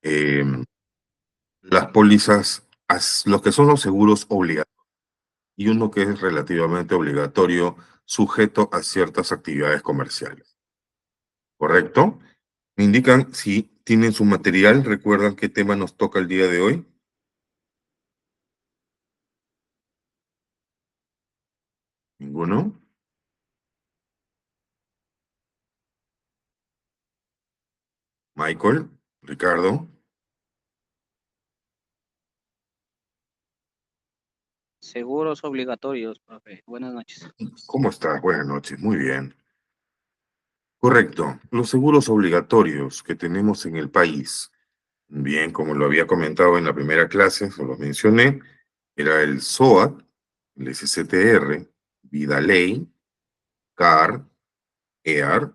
eh, las pólizas, los que son los seguros obligatorios y uno que es relativamente obligatorio, sujeto a ciertas actividades comerciales. ¿Correcto? Me indican si tienen su material, recuerdan qué tema nos toca el día de hoy. ¿Ninguno? Michael, Ricardo, Seguros obligatorios, profe. Buenas noches. ¿cómo estás? Buenas noches, muy bien. Correcto, los seguros obligatorios que tenemos en el país, bien, como lo había comentado en la primera clase, se los mencioné, era el SOAT, el SCTR, Vida Ley, CAR, EAR,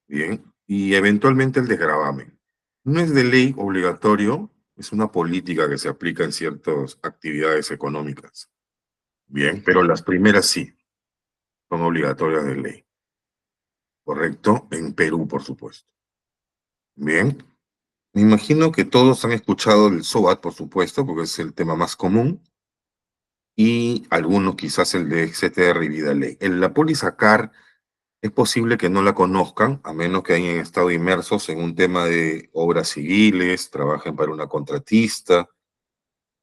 bien, y eventualmente el desgravamen. No es de ley obligatorio, es una política que se aplica en ciertas actividades económicas. Bien, pero las primeras sí, son obligatorias de ley. ¿Correcto? En Perú, por supuesto. Bien. Me imagino que todos han escuchado el SOAT, por supuesto, porque es el tema más común, y algunos quizás el de CTR y Vida Ley. En la póliza CAR es posible que no la conozcan, a menos que hayan estado inmersos en un tema de obras civiles, trabajen para una contratista,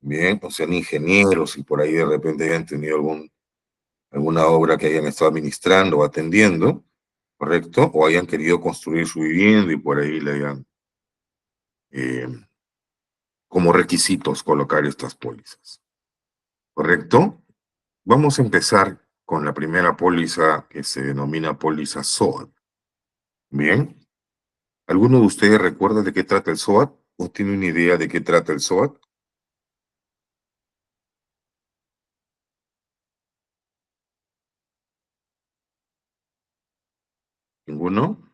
bien, o sean ingenieros y por ahí de repente hayan tenido alguna obra que hayan estado administrando o atendiendo, ¿correcto? O hayan querido construir su vivienda y por ahí le hayan eh, como requisitos colocar estas pólizas, ¿correcto? Vamos a empezar con la primera póliza que se denomina póliza SOAT. Bien, ¿alguno de ustedes recuerda de qué trata el SOAT o tiene una idea de qué trata el SOAT? ¿Ninguno?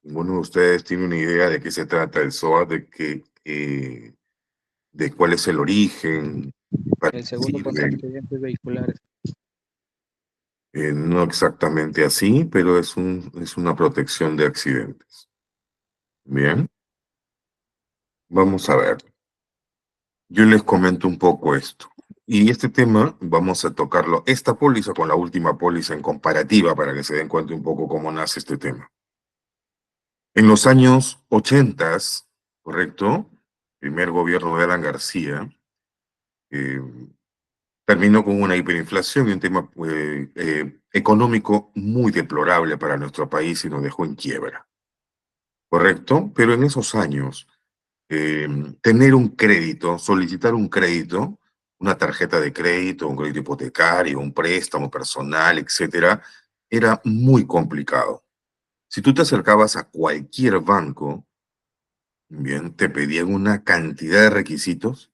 ¿Ninguno de ustedes tiene una idea de qué se trata el SOAT, de cuál es el origen, para El qué seguro contra sirve? accidentes vehiculares. No exactamente así, pero es una protección de accidentes. Bien, vamos a ver. Yo les comento un poco esto. Y este tema vamos a tocarlo, esta póliza con la última póliza en comparativa para que se den cuenta un poco cómo nace este tema. En los años 80, ¿correcto? Primer gobierno de Alan García, eh, terminó con una hiperinflación y un tema económico muy deplorable para nuestro país y nos dejó en quiebra, ¿correcto? Pero en esos años eh, tener un crédito, solicitar un crédito, una tarjeta de crédito, un crédito hipotecario, un préstamo personal, etcétera, era muy complicado. Si tú te acercabas a cualquier banco, bien, te pedían una cantidad de requisitos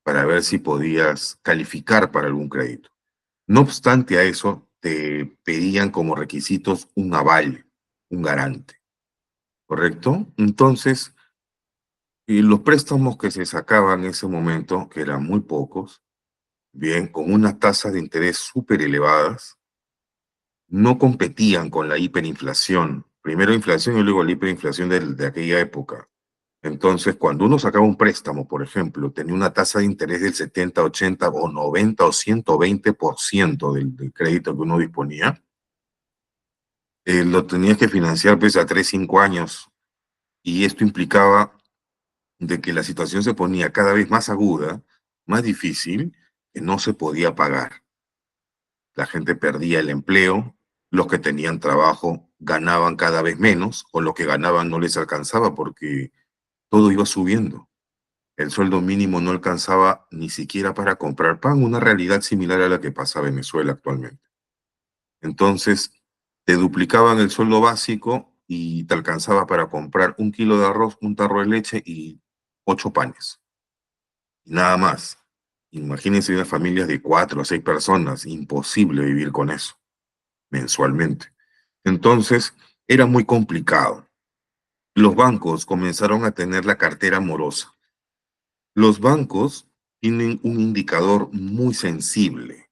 para ver si podías calificar para algún crédito. No obstante a eso, te pedían como requisitos un aval, un garante, ¿correcto? Entonces, y los préstamos que se sacaban en ese momento, que eran muy pocos, bien, con unas tasas de interés súper elevadas, no competían con la hiperinflación. Primero inflación y luego la hiperinflación de aquella época. Entonces, cuando uno sacaba un préstamo, por ejemplo, tenía una tasa de interés del 70, 80 o 90 o 120% del crédito que uno disponía, lo tenías que financiar pues a 3 5 años. Y esto implicaba de que la situación se ponía cada vez más aguda, más difícil, que no se podía pagar. La gente perdía el empleo, los que tenían trabajo ganaban cada vez menos, o lo que ganaban no les alcanzaba porque todo iba subiendo. El sueldo mínimo no alcanzaba ni siquiera para comprar pan, una realidad similar a la que pasa a Venezuela actualmente. Entonces, te duplicaban el sueldo básico y te alcanzaba para comprar 1 kilo de arroz, un tarro de leche y 8 panes. Nada más. Imagínense unas familias de 4 o 6 personas, imposible vivir con eso mensualmente. Entonces, era muy complicado. Los bancos comenzaron a tener la cartera morosa. Los bancos tienen un indicador muy sensible,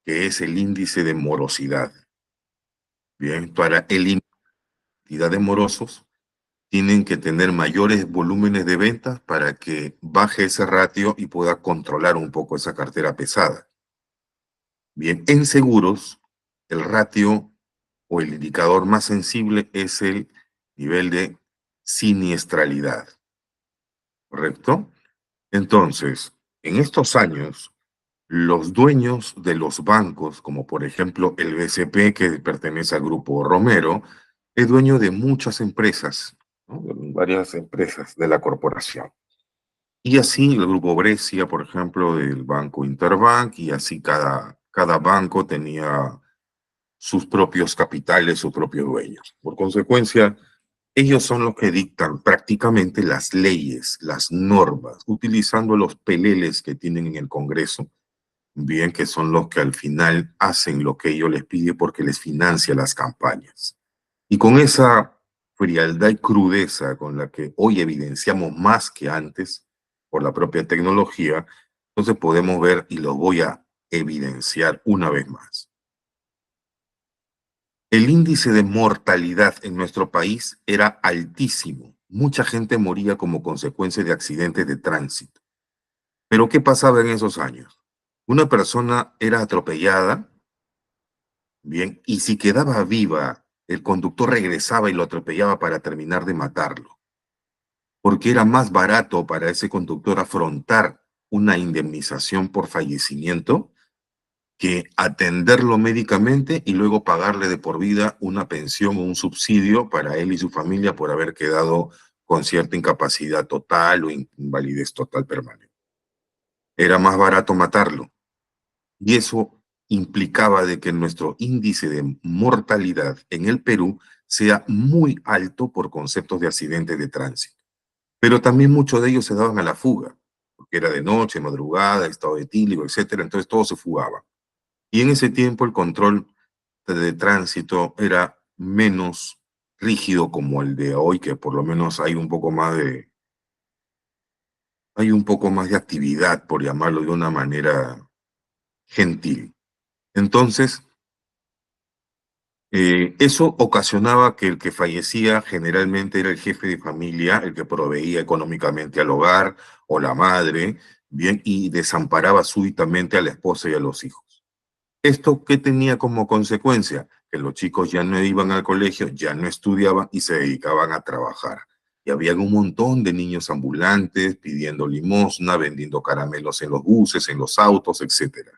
que es el índice de morosidad. Bien, para eliminar cantidad de morosos, tienen que tener mayores volúmenes de ventas para que baje ese ratio y pueda controlar un poco esa cartera pesada. Bien, en seguros, el ratio o el indicador más sensible es el nivel de siniestralidad, ¿correcto? Entonces, en estos años, los dueños de los bancos, como por ejemplo el BCP, que pertenece al grupo Romero, es dueño de muchas empresas, ¿no? Varias empresas de la corporación. Y así el grupo Brescia, por ejemplo, del banco Interbank, y así cada banco tenía sus propios capitales, sus propios dueños. Por consecuencia, ellos son los que dictan prácticamente las leyes, las normas, utilizando los peleles que tienen en el Congreso, bien que son los que al final hacen lo que ellos les piden porque les financia las campañas. Y con esa frialdad y crudeza con la que hoy evidenciamos más que antes por la propia tecnología, entonces podemos ver, y lo voy a evidenciar una vez más. El índice de mortalidad en nuestro país era altísimo. Mucha gente moría como consecuencia de accidentes de tránsito. Pero ¿qué pasaba en esos años? Una persona era atropellada, bien, y si quedaba viva, el conductor regresaba y lo atropellaba para terminar de matarlo, porque era más barato para ese conductor afrontar una indemnización por fallecimiento que atenderlo médicamente y luego pagarle de por vida una pensión o un subsidio para él y su familia por haber quedado con cierta incapacidad total o invalidez total permanente. Era más barato matarlo. Y eso implicaba de que nuestro índice de mortalidad en el Perú sea muy alto por conceptos de accidentes de tránsito. Pero también muchos de ellos se daban a la fuga, porque era de noche, madrugada, estado etílico, etcétera, entonces todos se fugaban. Y en ese tiempo el control de tránsito era menos rígido como el de hoy, que por lo menos hay un poco más de actividad, por llamarlo de una manera gentil. Entonces, eso ocasionaba que el que fallecía generalmente era el jefe de familia, el que proveía económicamente al hogar o la madre, bien, y desamparaba súbitamente a la esposa y a los hijos. ¿Esto qué tenía como consecuencia? Que los chicos ya no iban al colegio, ya no estudiaban y se dedicaban a trabajar. Y había un montón de niños ambulantes pidiendo limosna, vendiendo caramelos en los buses, en los autos, etcétera.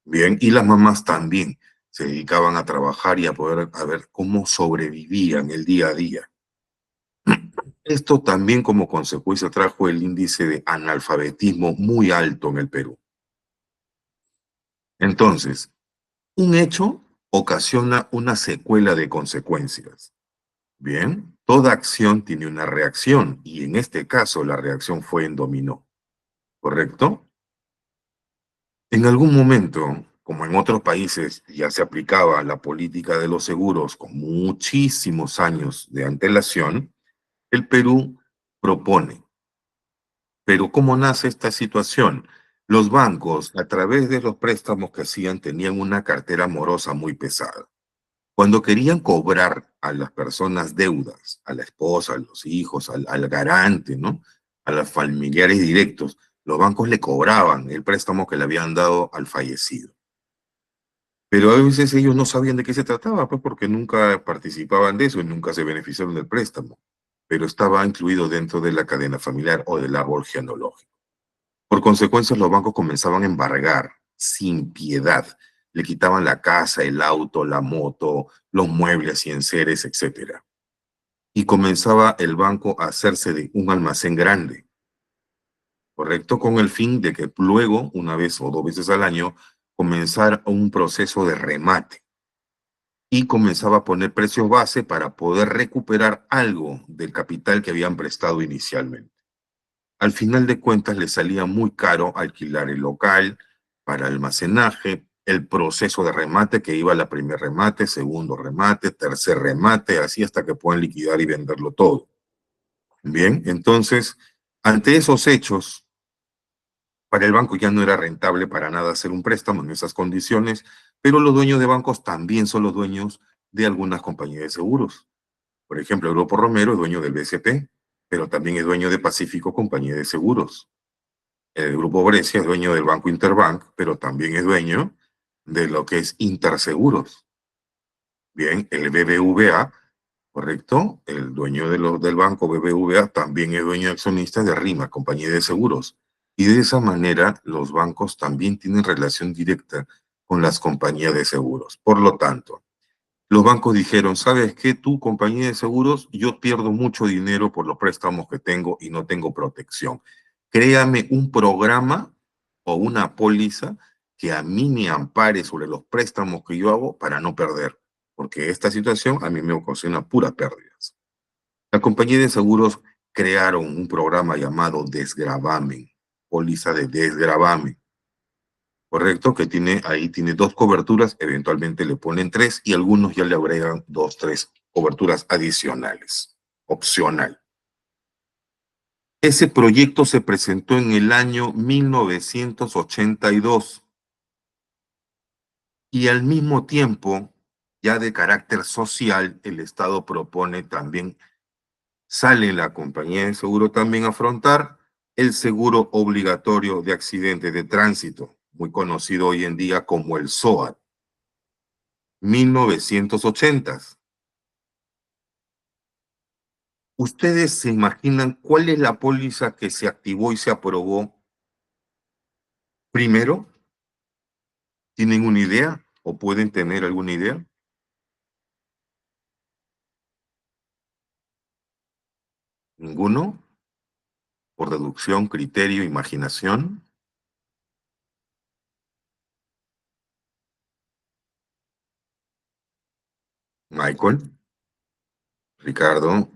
Bien, y las mamás también se dedicaban a trabajar y a ver cómo sobrevivían el día a día. Esto también como consecuencia trajo el índice de analfabetismo muy alto en el Perú. Entonces, un hecho ocasiona una secuela de consecuencias. Bien, toda acción tiene una reacción y en este caso la reacción fue en dominó, ¿correcto? En algún momento, como en otros países, ya se aplicaba la política de los seguros con muchísimos años de antelación, el Perú propone. Pero ¿cómo nace esta situación? Los bancos, a través de los préstamos que hacían, tenían una cartera morosa muy pesada. Cuando querían cobrar a las personas deudas, a la esposa, a los hijos, al garante, ¿no? A los familiares directos, los bancos le cobraban el préstamo que le habían dado al fallecido. Pero a veces ellos no sabían de qué se trataba, pues porque nunca participaban de eso y nunca se beneficiaron del préstamo, pero estaba incluido dentro de la cadena familiar o del árbol genealógico. Por consecuencia, los bancos comenzaban a embargar sin piedad. Le quitaban la casa, el auto, la moto, los muebles y enseres, etcétera. Y comenzaba el banco a hacerse de un almacén grande, ¿correcto? Con el fin de que luego, una vez o dos veces al año, comenzara un proceso de remate y comenzaba a poner precios base para poder recuperar algo del capital que habían prestado inicialmente. Al final de cuentas le salía muy caro alquilar el local para almacenaje, el proceso de remate que iba a la primer remate, segundo remate, tercer remate, así hasta que puedan liquidar y venderlo todo. Bien, entonces, ante esos hechos, para el banco ya no era rentable para nada hacer un préstamo en esas condiciones, pero los dueños de bancos también son los dueños de algunas compañías de seguros. Por ejemplo, el Grupo Romero es dueño del BCP, pero también es dueño de Pacífico Compañía de Seguros. El Grupo Brescia es dueño del Banco Interbank, pero también es dueño de lo que es Interseguros. Bien, el BBVA, correcto, el dueño del banco BBVA también es dueño accionista de RIMA, compañía de seguros. Y de esa manera los bancos también tienen relación directa con las compañías de seguros. Por lo tanto, los bancos dijeron, ¿sabes qué? Tu compañía de seguros, yo pierdo mucho dinero por los préstamos que tengo y no tengo protección. Créame un programa o una póliza que a mí me ampare sobre los préstamos que yo hago para no perder, porque esta situación a mí me ocasiona puras pérdidas. La compañía de seguros crearon un programa llamado Desgravamen, póliza de desgravamen, correcto, que tiene dos coberturas, eventualmente le ponen tres y algunos ya le agregan dos, tres coberturas adicionales, opcional. Ese proyecto se presentó en el año 1982 y al mismo tiempo, ya de carácter social, el Estado propone también, sale la compañía de seguro también a afrontar el seguro obligatorio de accidentes de tránsito, muy conocido hoy en día como el SOAT. 1980. ¿Ustedes se imaginan cuál es la póliza que se activó y se aprobó primero? ¿Tienen una idea o pueden tener alguna idea? ¿Ninguno? ¿Por deducción, criterio, imaginación? Michael, Ricardo,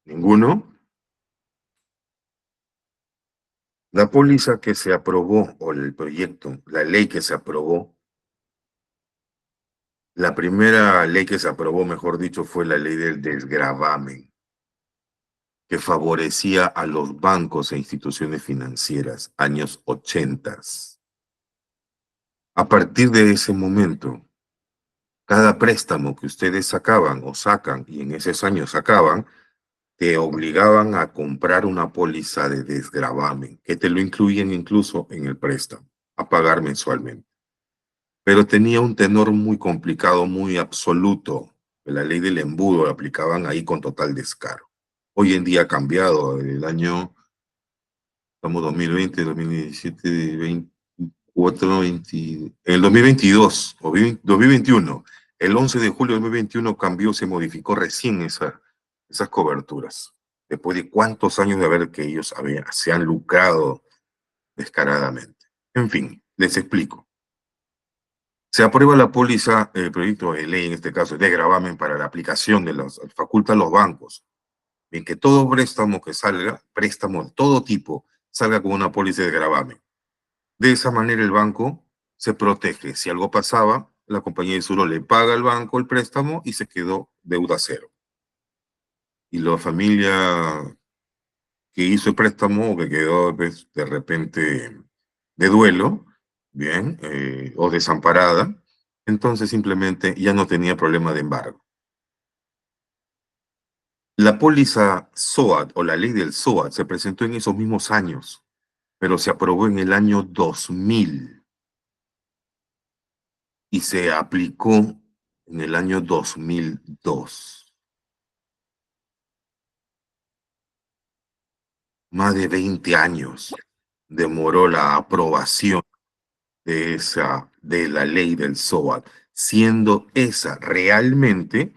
¿ninguno? La póliza que se aprobó, o el proyecto, la ley que se aprobó, la primera ley que se aprobó, mejor dicho, fue la ley del desgravamen, que favorecía a los bancos e instituciones financieras, años 80. A partir de ese momento, cada préstamo que ustedes sacaban o sacan, y en esos años sacaban, te obligaban a comprar una póliza de desgravamen, que te lo incluyen incluso en el préstamo, a pagar mensualmente. Pero tenía un tenor muy complicado, muy absoluto. La ley del embudo la aplicaban ahí con total descaro. Hoy en día ha cambiado. El año, estamos 2020, 2017, 24, 20, en el 2022 o 2021, el 11 de julio de 2021 cambió, se modificó recién esas coberturas. Después de cuántos años de haber que ellos se han lucrado descaradamente. En fin, les explico. Se aprueba la póliza, el proyecto de ley, en este caso, de gravamen para la aplicación de las faculta a los bancos, en que todo préstamo que salga, préstamo de todo tipo, salga con una póliza de gravamen. De esa manera el banco se protege. Si algo pasaba, la compañía de seguro le paga al banco el préstamo y se quedó deuda cero. Y la familia que hizo el préstamo o que quedó pues, de repente de duelo, bien, o desamparada, entonces simplemente ya no tenía problema de embargo. La póliza SOAT o la ley del SOAT se presentó en esos mismos años, pero se aprobó en el año 2000 y se aplicó en el año 2002. Más de 20 años demoró la aprobación de la ley del SOAT, siendo esa realmente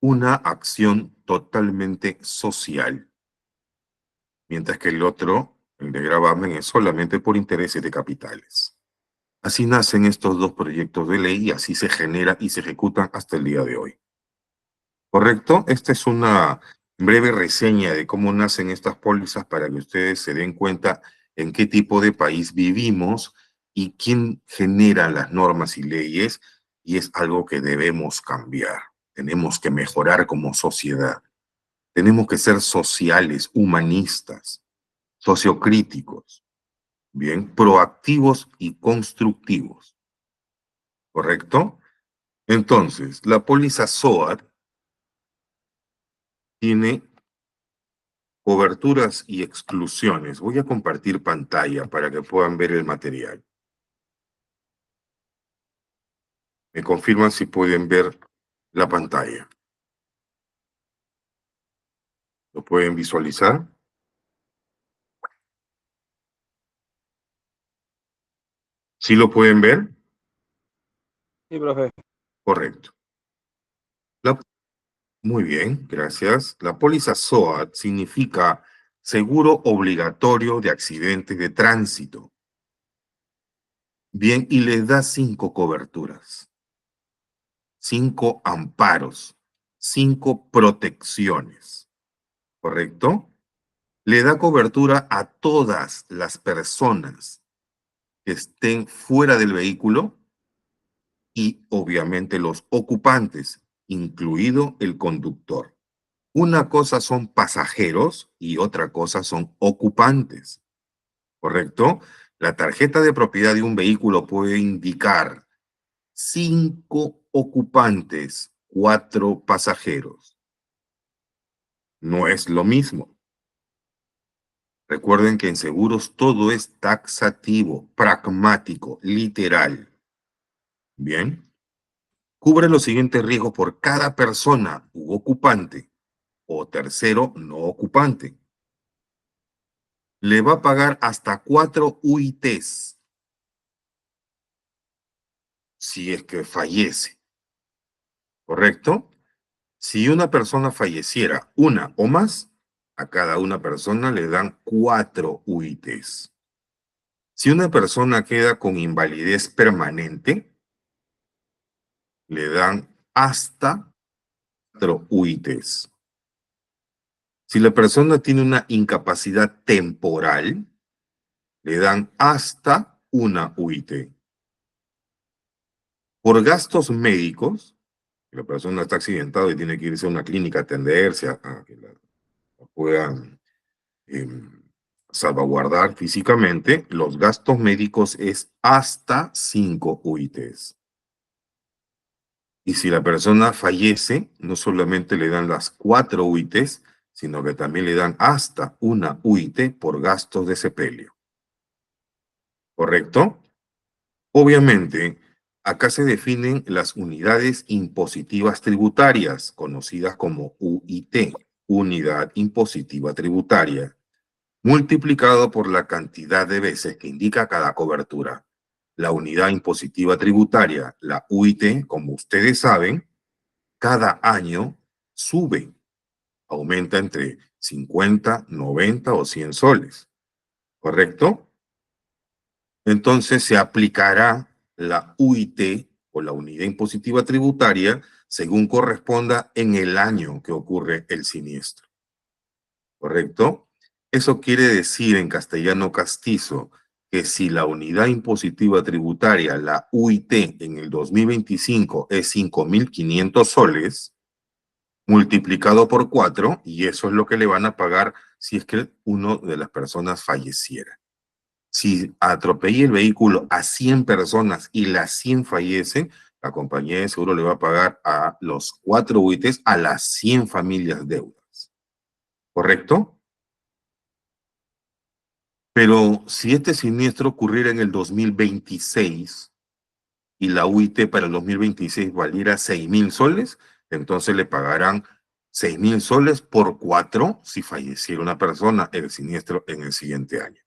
una acción totalmente social, mientras que el otro, el de gravamen, es solamente por intereses de capitales. Así nacen estos dos proyectos de ley y así se genera y se ejecutan hasta el día de hoy. ¿Correcto? Esta es una breve reseña de cómo nacen estas pólizas para que ustedes se den cuenta en qué tipo de país vivimos y quién genera las normas y leyes, y es algo que debemos cambiar. Tenemos que mejorar como sociedad. Tenemos que ser sociales, humanistas, sociocríticos. Bien, proactivos y constructivos. ¿Correcto? Entonces, la póliza SOAT tiene coberturas y exclusiones. Voy a compartir pantalla para que puedan ver el material. Me confirman si pueden ver la pantalla. ¿Lo pueden visualizar? ¿Sí lo pueden ver? Sí, profe. Correcto. La- Muy bien, gracias. La póliza SOAT significa Seguro Obligatorio de Accidentes de Tránsito. Bien, y les da 5 coberturas, 5 amparos, 5 protecciones, ¿correcto? Le da cobertura a todas las personas que estén fuera del vehículo y obviamente los ocupantes, incluido el conductor. Una cosa son pasajeros y otra cosa son ocupantes, ¿correcto? La tarjeta de propiedad de un vehículo puede indicar 5 ocupantes, 4 pasajeros. No es lo mismo. Recuerden que en seguros todo es taxativo, pragmático, literal. Bien. Cubre los siguientes riesgos por cada persona u ocupante o tercero no ocupante. Le va a pagar hasta 4 UITs si es que fallece, ¿correcto? Si una persona falleciera, una o más, a cada una persona le dan 4 UITs. Si una persona queda con invalidez permanente, le dan hasta 4 UITs. Si la persona tiene una incapacidad temporal, le dan hasta una UIT. Por gastos médicos, la persona está accidentada y tiene que irse a una clínica a atenderse, a que la puedan eh, salvaguardar físicamente, los gastos médicos es hasta 5 UITs. Y si la persona fallece, no solamente le dan las 4 UITs, sino que también le dan hasta una UIT por gastos de sepelio. ¿Correcto? Obviamente, acá se definen las unidades impositivas tributarias, conocidas como UIT, Unidad Impositiva Tributaria, multiplicado por la cantidad de veces que indica cada cobertura. La unidad impositiva tributaria, la UIT, como ustedes saben, cada año sube, aumenta entre 50, 90 o 100 soles, ¿correcto? Entonces se aplicará la UIT o la unidad impositiva tributaria según corresponda en el año que ocurre el siniestro. ¿Correcto? Eso quiere decir en castellano castizo que si la unidad impositiva tributaria, la UIT, en el 2025 es 5.500 soles, multiplicado por 4, y eso es lo que le van a pagar si es que uno de las personas falleciera. Si atropella el vehículo a 100 personas y las 100 fallecen, la compañía de seguro le va a pagar a los 4 UITs a las 100 familias deudas. ¿Correcto? Pero si este siniestro ocurriera en el 2026 y la UIT para el 2026 valiera 6.000 soles, entonces le pagarán 6.000 soles por 4 si falleciera una persona en el siniestro en el siguiente año.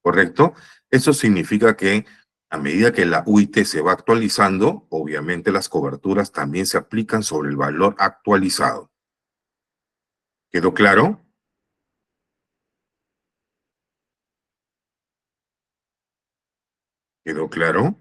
¿Correcto? Eso significa que a medida que la UIT se va actualizando, obviamente las coberturas también se aplican sobre el valor actualizado. ¿Quedó claro? ¿Quedó claro?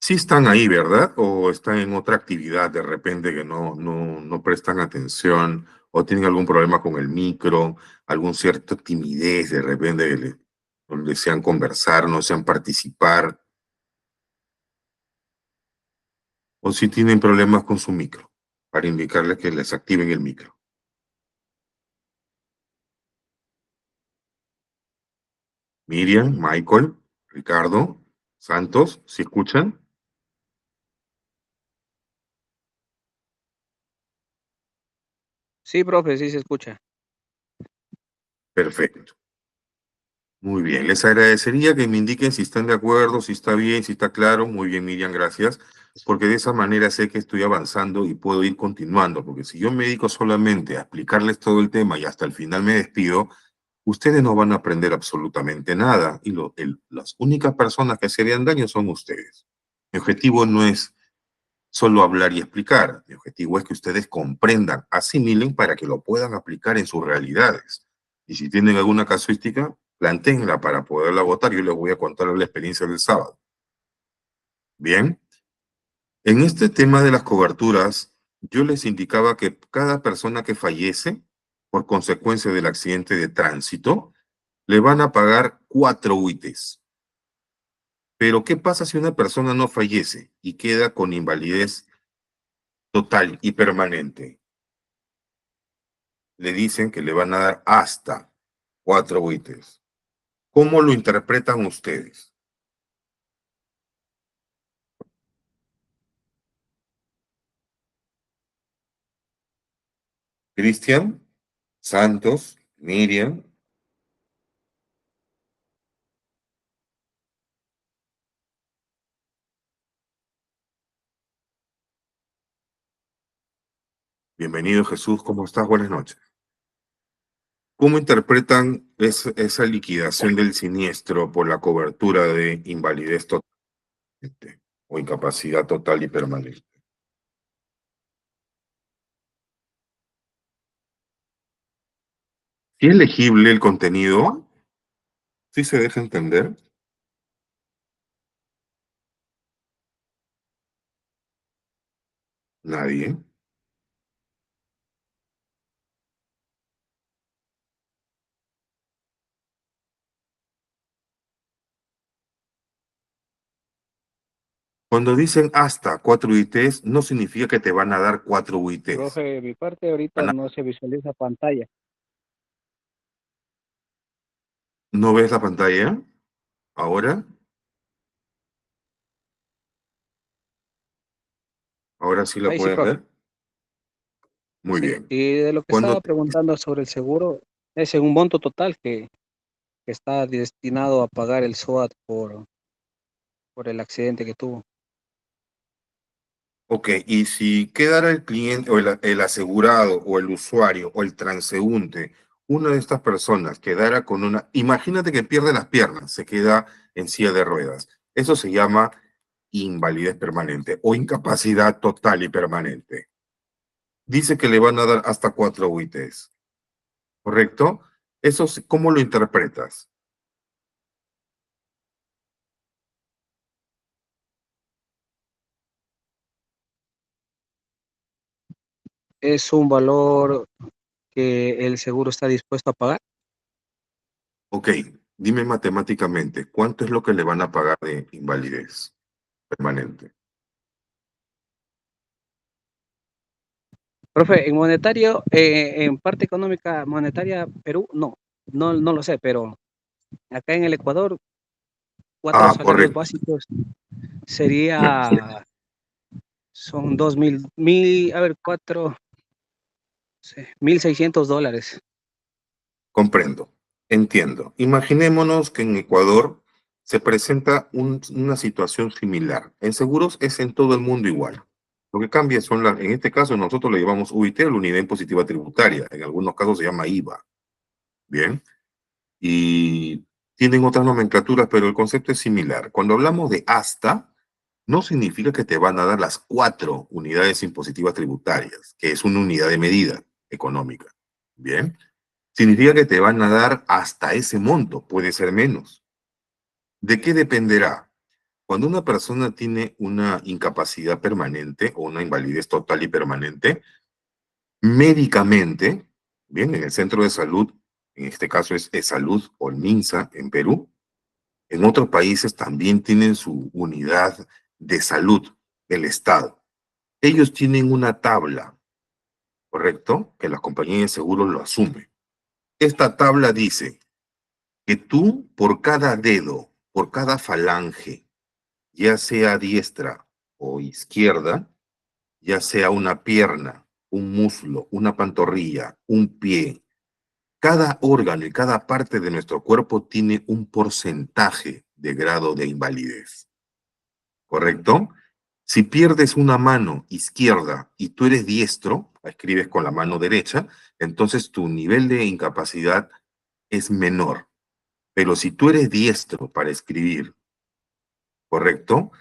Sí están ahí, ¿verdad? O están en otra actividad de repente que no prestan atención o tienen algún problema con el micro, algún cierto timidez de repente no desean conversar, no desean participar, o si tienen problemas con su micro. para indicarles que les activen el micro. Miriam, Michael, Ricardo, Santos, ¿sí escuchan? Sí, profe, sí se escucha. Perfecto. Muy bien, les agradecería que me indiquen si están de acuerdo, si está bien, si está claro. Muy bien, Miriam, gracias. Porque de esa manera sé que estoy avanzando y puedo ir continuando. Porque si yo me dedico solamente a explicarles todo el tema y hasta el final me despido, ustedes no van a aprender absolutamente nada. Y las únicas personas que se harían daño son ustedes. Mi objetivo no es solo hablar y explicar. Mi objetivo es que ustedes comprendan, asimilen para que lo puedan aplicar en sus realidades. Y si tienen alguna casuística, plantéenla para poderla votar. Yo les voy a contar la experiencia del sábado. Bien, en este tema de las coberturas, yo les indicaba que cada persona que fallece por consecuencia del accidente de tránsito, le van a pagar 4 UITs. Pero, ¿qué pasa si una persona no fallece y queda con invalidez total y permanente? Le dicen que le van a dar hasta 4 UITs. ¿Cómo lo interpretan ustedes? Cristian, Santos, Miriam, bienvenido Jesús, ¿cómo estás? Buenas noches. ¿Cómo interpretan esa liquidación del siniestro por la cobertura de invalidez total o incapacidad total y permanente? ¿Sí es legible el contenido? ¿Sí se deja entender? Nadie. Cuando dicen hasta 4 UITs, no significa que te van a dar 4 UITs. Profe, mi parte ahorita no se visualiza pantalla. ¿No ves la pantalla? ¿Ahora? ¿Ahora sí la Ahí sí, pueden profe. ver? Muy Sí. bien. Y de lo que Cuando estaba preguntando sobre el seguro, es en un monto total que está destinado a pagar el SOAT por el accidente que tuvo. Ok, y si quedara el cliente o el asegurado o el usuario o el transeúnte, una de estas personas quedara con una, imagínate que pierde las piernas, se queda en silla de ruedas. Eso se llama invalidez permanente o incapacidad total y permanente. Dice que le van a dar hasta 4 UITs, ¿correcto? Eso, ¿cómo lo interpretas? ¿Es un valor que el seguro está dispuesto a pagar? Ok, dime matemáticamente, ¿cuánto es lo que le van a pagar de invalidez permanente? Profe, en monetario, en parte económica monetaria, Perú, no lo sé, pero acá en el Ecuador, cuatro Ah, salarios correcto. básicos son 2.000, a ver, cuatro, sí, $1.600. Comprendo, entiendo. Imaginémonos que en Ecuador se presenta una situación similar. En seguros es en todo el mundo igual. Lo que cambia son las, en este caso nosotros le llamamos UIT, la unidad impositiva tributaria. En algunos casos se llama IVA. Bien. Y tienen otras nomenclaturas, pero el concepto es similar. Cuando hablamos de hasta, no significa que te van a dar las 4 unidades impositivas tributarias, que es una unidad de medida económica. Bien. Significa que te van a dar hasta ese monto, puede ser menos. ¿De qué dependerá? Cuando una persona tiene una incapacidad permanente o una invalidez total y permanente, médicamente, bien, en el centro de salud, en este caso es Salud o el MINSA en Perú, en otros países también tienen su unidad de salud del Estado. Ellos tienen una tabla ¿correcto? Que la compañía de seguros lo asume. Esta tabla dice que tú, por cada dedo, por cada falange, ya sea diestra o izquierda, ya sea una pierna, un muslo, una pantorrilla, un pie, cada órgano y cada parte de nuestro cuerpo tiene un porcentaje de grado de invalidez, ¿correcto? Si pierdes una mano izquierda y tú eres diestro, escribes con la mano derecha, entonces tu nivel de incapacidad es menor. Pero si tú eres diestro para escribir, ¿correcto?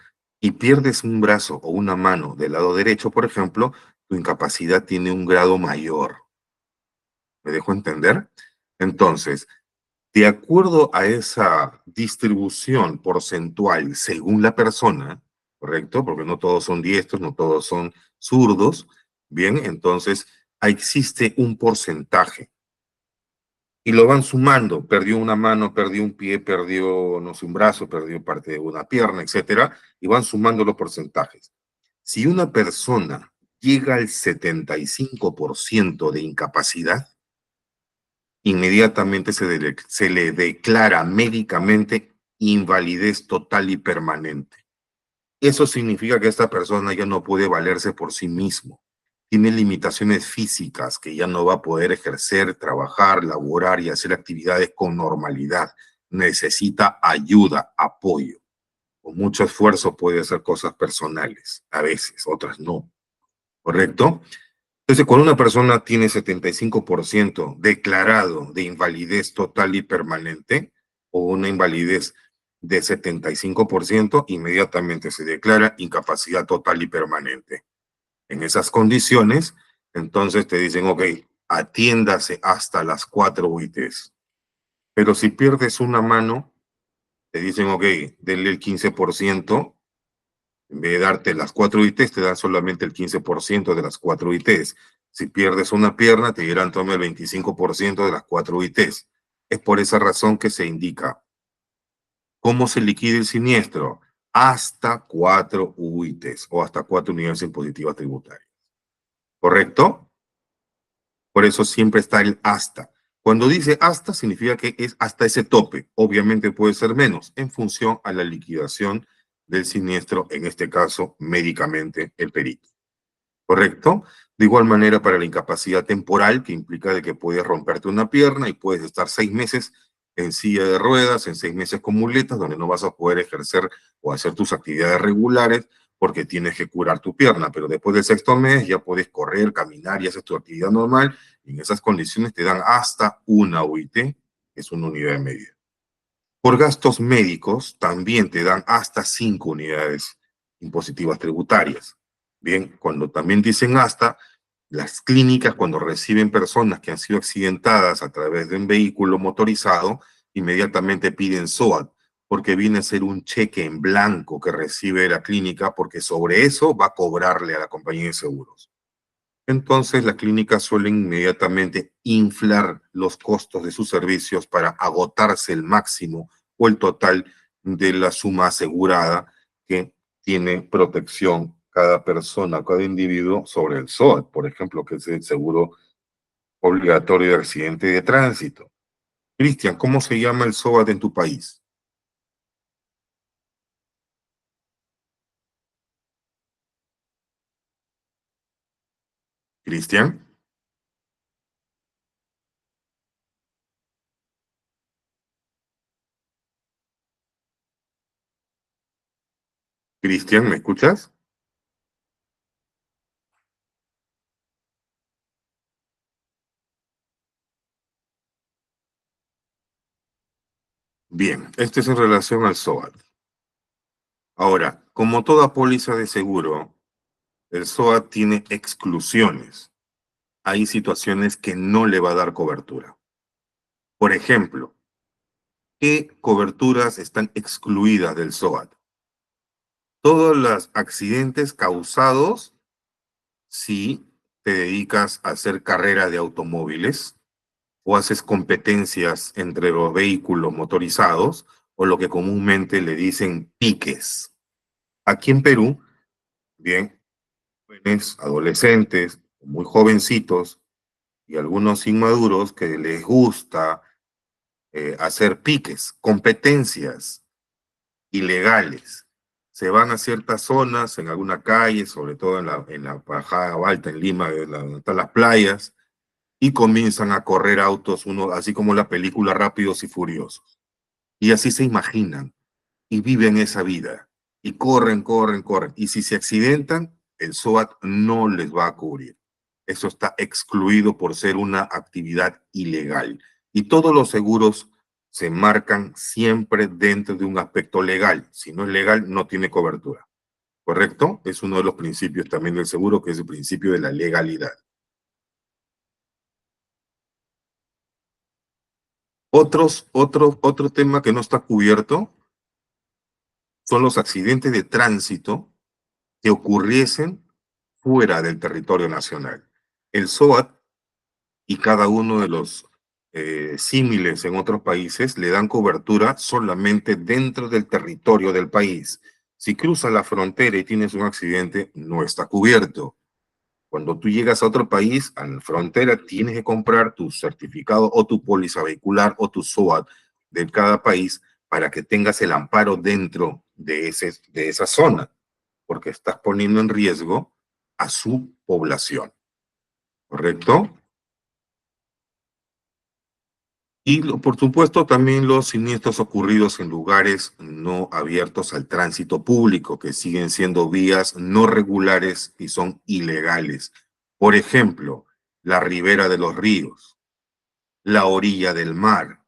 Y pierdes un brazo o una mano del lado derecho, por ejemplo, tu incapacidad tiene un grado mayor. ¿Me dejo entender? Entonces, de acuerdo a esa distribución porcentual según la persona, ¿correcto? Porque no todos son diestros, no todos son zurdos, bien, entonces existe un porcentaje y lo van sumando. Perdió una mano, perdió un pie, perdió, no sé, un brazo, perdió parte de una pierna, etcétera, y van sumando los porcentajes. Si una persona llega al 75% de incapacidad, inmediatamente se le declara médicamente invalidez total y permanente. Eso significa que esta persona ya no puede valerse por sí mismo. Tiene limitaciones físicas que ya no va a poder ejercer, trabajar, laborar y hacer actividades con normalidad. Necesita ayuda, apoyo. Con mucho esfuerzo puede hacer cosas personales, a veces, otras no. ¿Correcto? Entonces, cuando una persona tiene 75% declarado de invalidez total y permanente, o una invalidez de 75%, inmediatamente se declara incapacidad total y permanente. En esas condiciones, entonces te dicen, ok, atiéndase hasta las 4 UITs. Pero si pierdes una mano, te dicen, ok, denle el 15%. En vez de darte las 4 ITs, te dan solamente el 15% de las 4 ITs. Si pierdes una pierna, te dirán tome el 25% de las 4 ITs. Es por esa razón que se indica cómo se liquida el siniestro. Hasta 4 UITs o hasta 4 unidades impositivas tributarias. ¿Correcto? Por eso siempre está el hasta. Cuando dice hasta, significa que es hasta ese tope. Obviamente puede ser menos en función a la liquidación del siniestro, en este caso, médicamente el perito. ¿Correcto? De igual manera para la incapacidad temporal, que implica de que puedes romperte una pierna y puedes estar 6 meses en silla de ruedas, en 6 meses con muletas, donde no vas a poder ejercer o hacer tus actividades regulares porque tienes que curar tu pierna, pero después del sexto mes ya puedes correr, caminar y hacer tu actividad normal, y en esas condiciones te dan hasta una UIT, que es una unidad de medida. Por gastos médicos también te dan hasta 5 unidades impositivas tributarias. Bien, cuando también dicen hasta, las clínicas cuando reciben personas que han sido accidentadas a través de un vehículo motorizado, inmediatamente piden SOAT, porque viene a ser un cheque en blanco que recibe la clínica, porque sobre eso va a cobrarle a la compañía de seguros. Entonces, las clínicas suelen inmediatamente inflar los costos de sus servicios para agotarse el máximo o el total de la suma asegurada que tiene protección cada persona, cada individuo sobre el SOAT, por ejemplo, que es el seguro obligatorio de accidente de tránsito. Cristian, ¿cómo se llama el SOAT en tu país? Cristian, Cristian, ¿me escuchas? Bien, esto es en relación al SOAT. Ahora, como toda póliza de seguro, el SOAT tiene exclusiones. Hay situaciones que no le va a dar cobertura. Por ejemplo, ¿qué coberturas están excluidas del SOAT? Todos los accidentes causados si te dedicas a hacer carrera de automóviles o haces competencias entre los vehículos motorizados o lo que comúnmente le dicen piques. Aquí en Perú, bien, jóvenes, adolescentes muy jovencitos y algunos inmaduros que les gusta hacer piques, competencias ilegales. Se van a ciertas zonas, en alguna calle, sobre todo en la Bajada Alta, en Lima, donde están las playas, y comienzan a correr autos, uno, así como la película Rápidos y Furiosos. Y así se imaginan y viven esa vida. Y corren, corren, corren. Y si se accidentan, el SOAT no les va a cubrir. Eso está excluido por ser una actividad ilegal. Y todos los seguros se marcan siempre dentro de un aspecto legal. Si no es legal, no tiene cobertura. ¿Correcto? Es uno de los principios también del seguro, que es el principio de la legalidad. Otro tema que no está cubierto son los accidentes de tránsito que ocurriesen fuera del territorio nacional. El SOAT y cada uno de los símiles en otros países le dan cobertura solamente dentro del territorio del país. Si cruzas la frontera y tienes un accidente, no está cubierto. Cuando tú llegas a otro país, a la frontera, tienes que comprar tu certificado o tu póliza vehicular o tu SOAT de cada país para que tengas el amparo dentro de esa zona, porque estás poniendo en riesgo a su población, ¿correcto? Y por supuesto también los siniestros ocurridos en lugares no abiertos al tránsito público, que siguen siendo vías no regulares y son ilegales. Por ejemplo, la ribera de los ríos, la orilla del mar.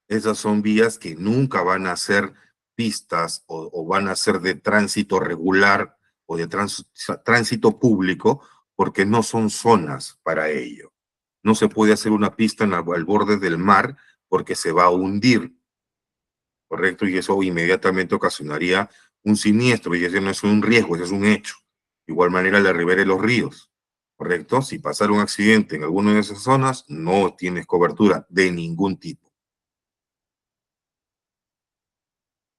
Esas son vías que nunca van a ser pistas o van a ser de tránsito regular o de tránsito público porque no son zonas para ello. No se puede hacer una pista al borde del mar porque se va a hundir, ¿correcto? Y eso inmediatamente ocasionaría un siniestro y ese no es un riesgo, ese es un hecho. De igual manera la ribera de los ríos, ¿correcto? Si pasara un accidente en alguna de esas zonas, no tienes cobertura de ningún tipo.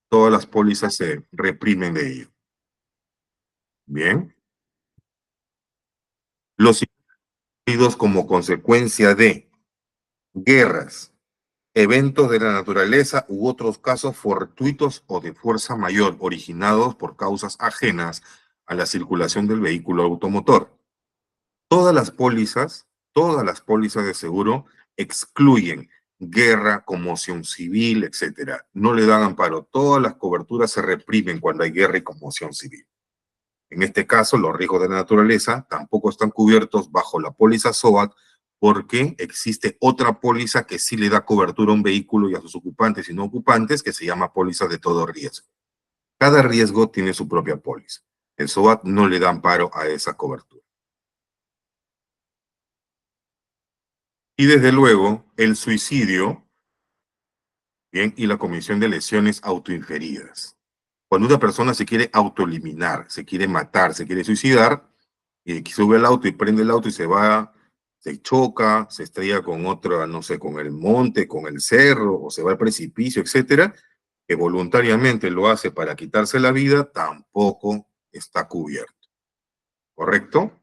Todas las pólizas se reprimen de ello. Bien. Los individuos como consecuencia de guerras, eventos de la naturaleza u otros casos fortuitos o de fuerza mayor originados por causas ajenas a la circulación del vehículo automotor. Todas las pólizas de seguro excluyen guerra, conmoción civil, etcétera. No le dan amparo. Todas las coberturas se reprimen cuando hay guerra y conmoción civil. En este caso, los riesgos de la naturaleza tampoco están cubiertos bajo la póliza SOAT porque existe otra póliza que sí le da cobertura a un vehículo y a sus ocupantes y no ocupantes, que se llama póliza de todo riesgo. Cada riesgo tiene su propia póliza. El SOAT no le da amparo a esa cobertura. Y desde luego, el suicidio, bien, y la comisión de lesiones autoinferidas. Cuando una persona se quiere autoeliminar, se quiere matar, se quiere suicidar, y sube al auto y prende el auto y se va, se choca, se estrella con otra, no sé, con el monte, con el cerro, o se va al precipicio, etcétera, que voluntariamente lo hace para quitarse la vida, tampoco está cubierto. ¿Correcto?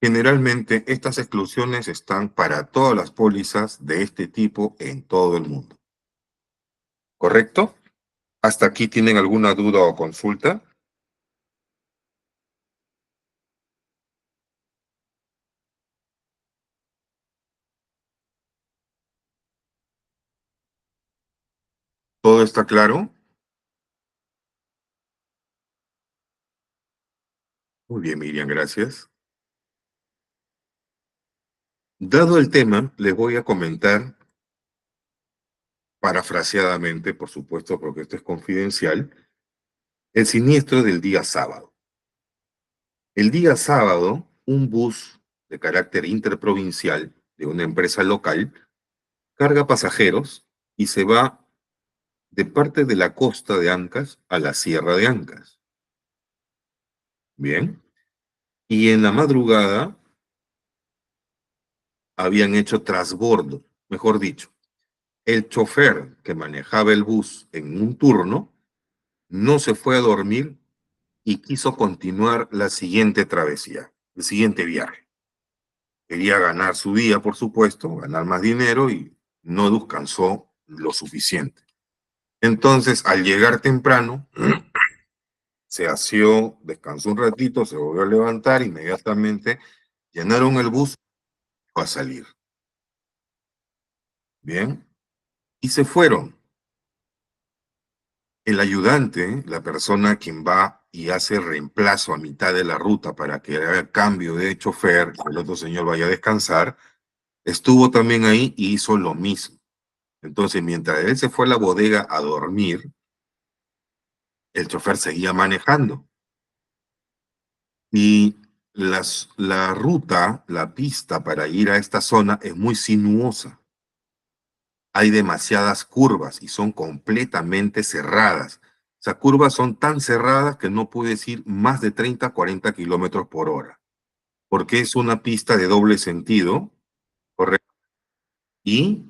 Generalmente estas exclusiones están para todas las pólizas de este tipo en todo el mundo. ¿Correcto? ¿Hasta aquí tienen alguna duda o consulta? ¿Todo está claro? Muy bien, Miriam, gracias. Dado el tema, les voy a comentar parafraseadamente, por supuesto, porque esto es confidencial, el siniestro del día sábado. El día sábado, un bus de carácter interprovincial de una empresa local carga pasajeros y se va de parte de la costa de Ancas a la Sierra de Ancas. Bien. Y en la madrugada habían hecho trasbordo, mejor dicho, el chofer que manejaba el bus en un turno no se fue a dormir y quiso continuar la siguiente travesía, el siguiente viaje. Quería ganar su día, por supuesto, ganar más dinero y no descansó lo suficiente. Entonces, al llegar temprano, se aseó, descansó un ratito, se volvió a levantar, inmediatamente llenaron el bus a salir. Bien, y se fueron. El ayudante, la persona quien va y hace reemplazo a mitad de la ruta para que haga cambio de chofer, que el otro señor vaya a descansar, estuvo también ahí y hizo lo mismo. Entonces, mientras él se fue a la bodega a dormir, el chofer seguía manejando. Y la ruta, la pista para ir a esta zona es muy sinuosa. Hay demasiadas curvas y son completamente cerradas. O sea, curvas son tan cerradas que no puedes ir más de 30, 40 kilómetros por hora, porque es una pista de doble sentido, ¿correcto? Y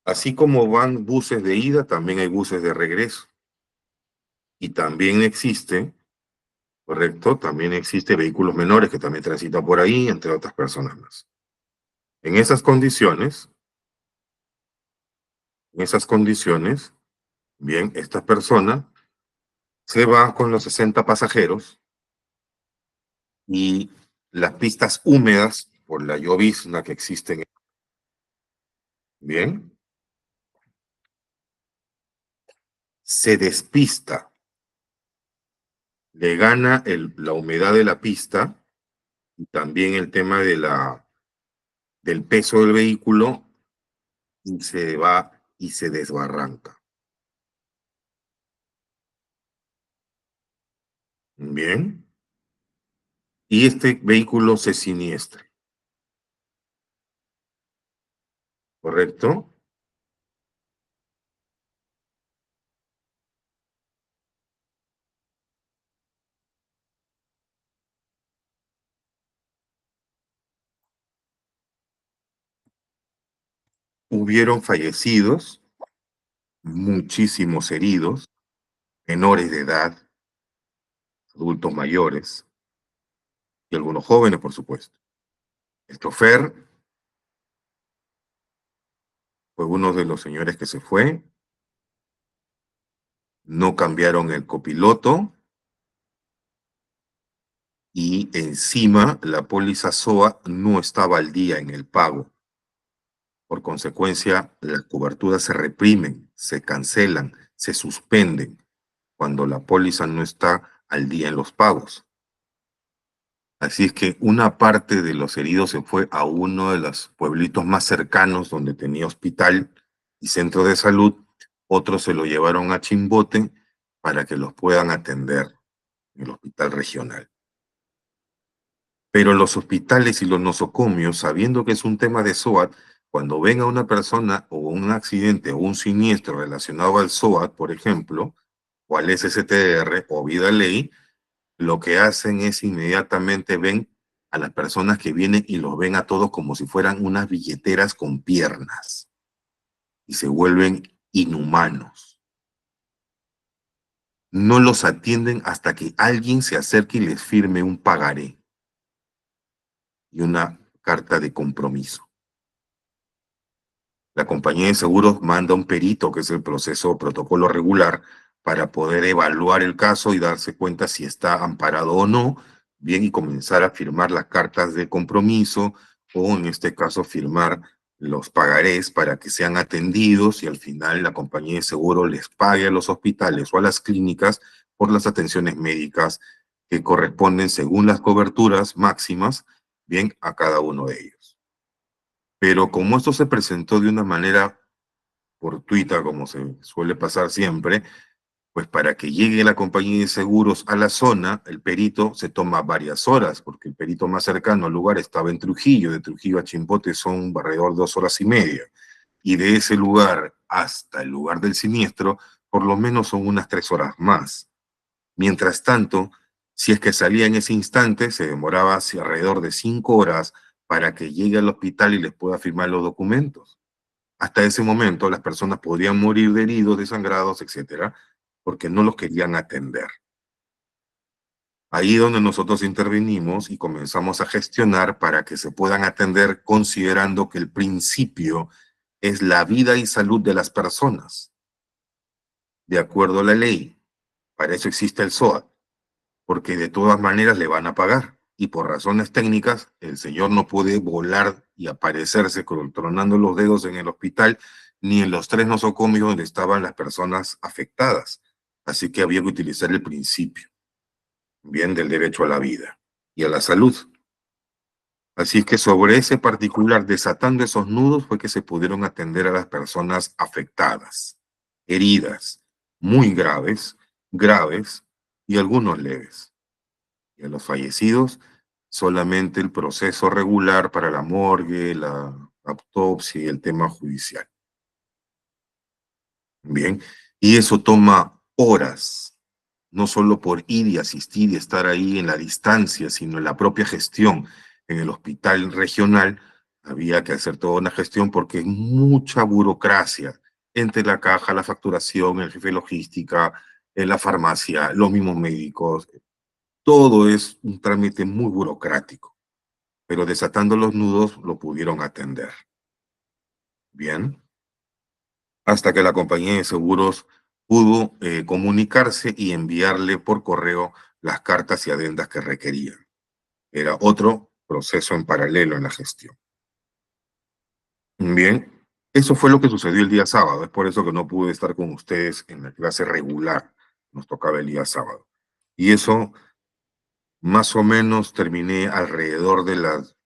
así como van buses de ida, también hay buses de regreso. Y también existe, ¿correcto? También existe vehículos menores que también transitan por ahí, entre otras personas más. En esas condiciones, en esas condiciones, bien, esta persona se va con los 60 pasajeros y las pistas húmedas por la llovizna que existen. Bien, se despista, le gana la humedad de la pista y también el tema del peso del vehículo y se va y se desbarranca. Bien, y este vehículo se siniestra, ¿correcto? Hubieron fallecidos, muchísimos heridos, menores de edad, adultos mayores y algunos jóvenes, por supuesto. El chofer fue uno de los señores que se fue, no cambiaron el copiloto y encima la póliza SOA no estaba al día en el pago. Por consecuencia, las coberturas se reprimen, se cancelan, se suspenden cuando la póliza no está al día en los pagos. Así es que una parte de los heridos se fue a uno de los pueblitos más cercanos donde tenía hospital y centro de salud. Otros se lo llevaron a Chimbote para que los puedan atender en el hospital regional. Pero los hospitales y los nosocomios, sabiendo que es un tema de SOAT, cuando ven a una persona o un accidente o un siniestro relacionado al SOAT, por ejemplo, o al SSTR o Vida Ley, lo que hacen es inmediatamente ven a las personas que vienen y los ven a todos como si fueran unas billeteras con piernas y se vuelven inhumanos. No los atienden hasta que alguien se acerque y les firme un pagaré y una carta de compromiso. La compañía de seguros manda un perito, que es el proceso protocolo regular, para poder evaluar el caso y darse cuenta si está amparado o no, bien, y comenzar a firmar las cartas de compromiso o en este caso firmar los pagarés para que sean atendidos y al final la compañía de seguro les pague a los hospitales o a las clínicas por las atenciones médicas que corresponden según las coberturas máximas, bien, a cada uno de ellos. Pero como esto se presentó de una manera fortuita, como se suele pasar siempre, pues para que llegue la compañía de seguros a la zona, el perito se toma varias horas, porque el perito más cercano al lugar estaba en Trujillo, de Trujillo a Chimbote son alrededor de 2 horas y media, y de ese lugar hasta el lugar del siniestro, por lo menos son unas 3 horas más. Mientras tanto, si es que salía en ese instante, se demoraba hacia alrededor de 5 horas para que llegue al hospital y les pueda firmar los documentos. Hasta ese momento las personas podían morir de heridos, desangrados, etcétera, porque no los querían atender. Ahí donde nosotros intervenimos y comenzamos a gestionar para que se puedan atender considerando que el principio es la vida y salud de las personas, de acuerdo a la ley. Para eso existe el SOAT, porque de todas maneras le van a pagar. Y por razones técnicas, el señor no puede volar y aparecerse tronando los dedos en el hospital ni en los tres nosocomios donde estaban las personas afectadas. Así que había que utilizar el principio, bien, del derecho a la vida y a la salud. Así es que sobre ese particular, desatando esos nudos, fue que se pudieron atender a las personas afectadas, heridas, muy graves, graves y algunos leves. Y a los fallecidos, solamente el proceso regular para la morgue, la autopsia y el tema judicial. Bien, y eso toma horas, no solo por ir y asistir y estar ahí en la distancia, sino en la propia gestión. En el hospital regional había que hacer toda una gestión porque es mucha burocracia entre la caja, la facturación, el jefe de logística, en la farmacia, los mismos médicos. Todo es un trámite muy burocrático, pero desatando los nudos lo pudieron atender. Bien, hasta que la compañía de seguros pudo comunicarse y enviarle por correo las cartas y adendas que requerían. Era otro proceso en paralelo en la gestión. Bien, eso fue lo que sucedió el día sábado. Es por eso que no pude estar con ustedes en la clase regular. Nos tocaba el día sábado. Y eso más o menos terminé alrededor de las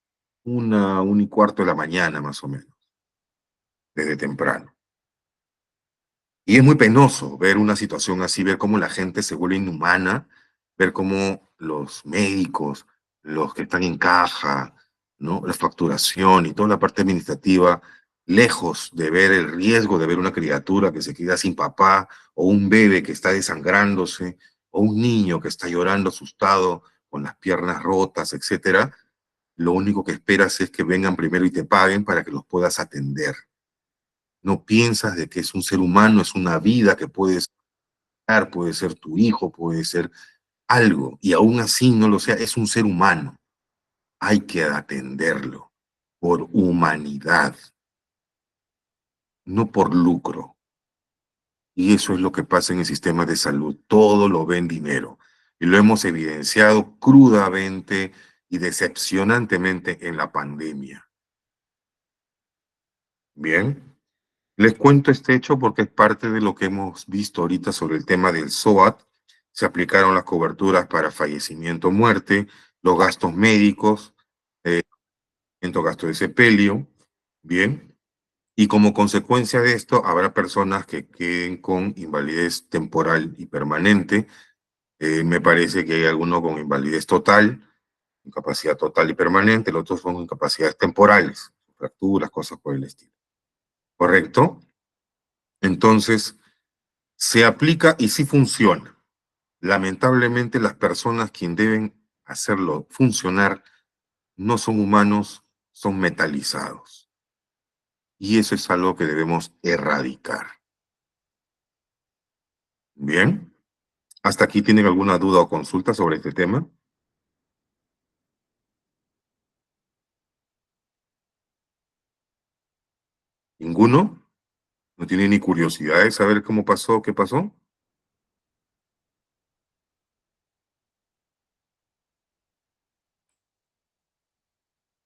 1:15 de la mañana, más o menos, desde temprano. Y es muy penoso ver una situación así, ver cómo la gente se vuelve inhumana, ver cómo los médicos, los que están en caja, ¿no? La facturación y toda la parte administrativa, lejos de ver el riesgo de ver una criatura que se queda sin papá, o un bebé que está desangrándose, o un niño que está llorando asustado con las piernas rotas, etcétera, lo único que esperas es que vengan primero y te paguen para que los puedas atender. No piensas de que es un ser humano, es una vida que puede ser tu hijo, puede ser algo, y aún así no lo sea, es un ser humano. Hay que atenderlo por humanidad, no por lucro. Y eso es lo que pasa en el sistema de salud. Todo lo ven dinero. Y lo hemos evidenciado crudamente y decepcionantemente en la pandemia. Bien. Les cuento este hecho porque es parte de lo que hemos visto ahorita sobre el tema del SOAT. Se aplicaron las coberturas para fallecimiento o muerte, los gastos médicos, gasto de sepelio, bien. Y como consecuencia de esto, habrá personas que queden con invalidez temporal y permanente. Me parece que hay algunos con invalidez total, incapacidad total y permanente, los otros son incapacidades temporales, fracturas, cosas por el estilo. ¿Correcto? Entonces, se aplica y sí funciona. Lamentablemente, las personas quien deben hacerlo funcionar no son humanos, son metalizados. Y eso es algo que debemos erradicar. Bien, ¿hasta aquí tienen alguna duda o consulta sobre este tema? ¿Ninguno? ¿No tiene ni curiosidad de saber cómo pasó, qué pasó?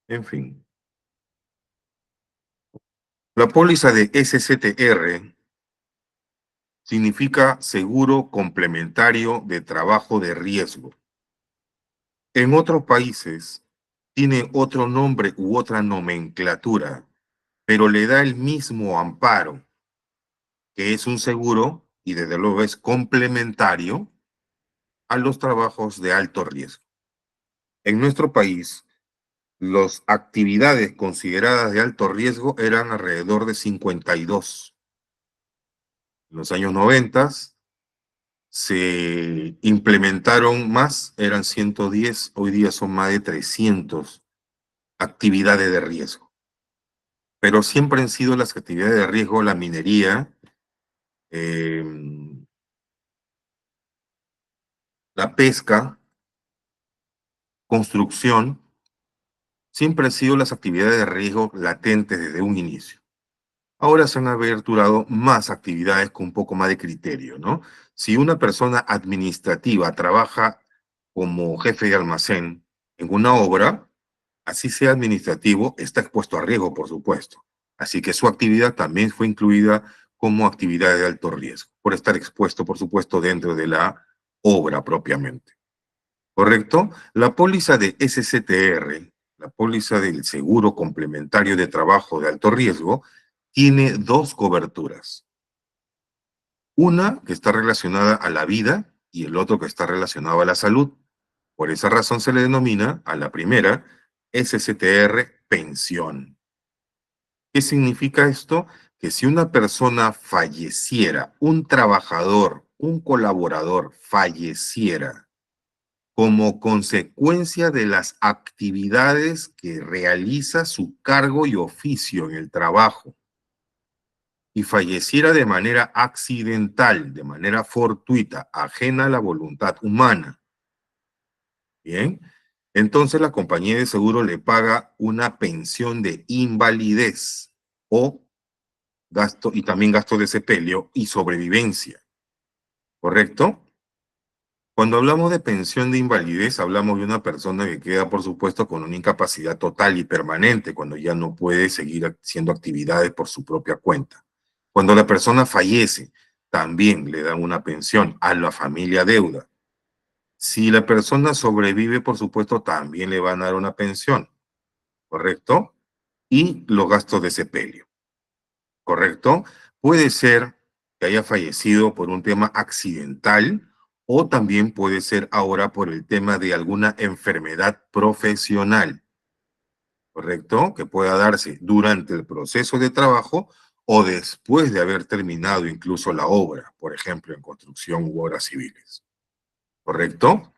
En fin. La póliza de SCTR significa Seguro Complementario de Trabajo de Riesgo. En otros países tiene otro nombre u otra nomenclatura, pero le da el mismo amparo, que es un seguro y desde luego es complementario a los trabajos de alto riesgo. En nuestro país, las actividades consideradas de alto riesgo eran alrededor de 52. En los años 90 se implementaron más, eran 110, hoy día son más de 300 actividades de riesgo. Pero siempre han sido las actividades de riesgo la minería, eh, la pesca, construcción, siempre han sido las actividades de riesgo latentes desde un inicio. Ahora se han aperturado más actividades con un poco más de criterio, ¿no? Si una persona administrativa trabaja como jefe de almacén en una obra, así sea administrativo, está expuesto a riesgo, por supuesto. Así que su actividad también fue incluida como actividad de alto riesgo, por estar expuesto, por supuesto, dentro de la obra propiamente. ¿Correcto? La póliza de SCTR, la póliza del seguro complementario de trabajo de alto riesgo, tiene dos coberturas. Una que está relacionada a la vida y el otro que está relacionado a la salud. Por esa razón se le denomina a la primera SCTR pensión. ¿Qué significa esto? Que si una persona falleciera, un trabajador, un colaborador falleciera como consecuencia de las actividades que realiza su cargo y oficio en el trabajo y falleciera de manera accidental, de manera fortuita, ajena a la voluntad humana, ¿bien? Entonces la compañía de seguro le paga una pensión de invalidez o gasto y también gasto de sepelio y sobrevivencia, ¿correcto? Cuando hablamos de pensión de invalidez, hablamos de una persona que queda, por supuesto, con una incapacidad total y permanente, cuando ya no puede seguir haciendo actividades por su propia cuenta. Cuando la persona fallece, también le dan una pensión a la familia deuda. Si la persona sobrevive, por supuesto, también le van a dar una pensión, ¿correcto? Y los gastos de sepelio. ¿Correcto? Puede ser que haya fallecido por un tema accidental o también puede ser ahora por el tema de alguna enfermedad profesional, ¿correcto? Que pueda darse durante el proceso de trabajo o después de haber terminado incluso la obra, por ejemplo, en construcción u obras civiles, ¿correcto?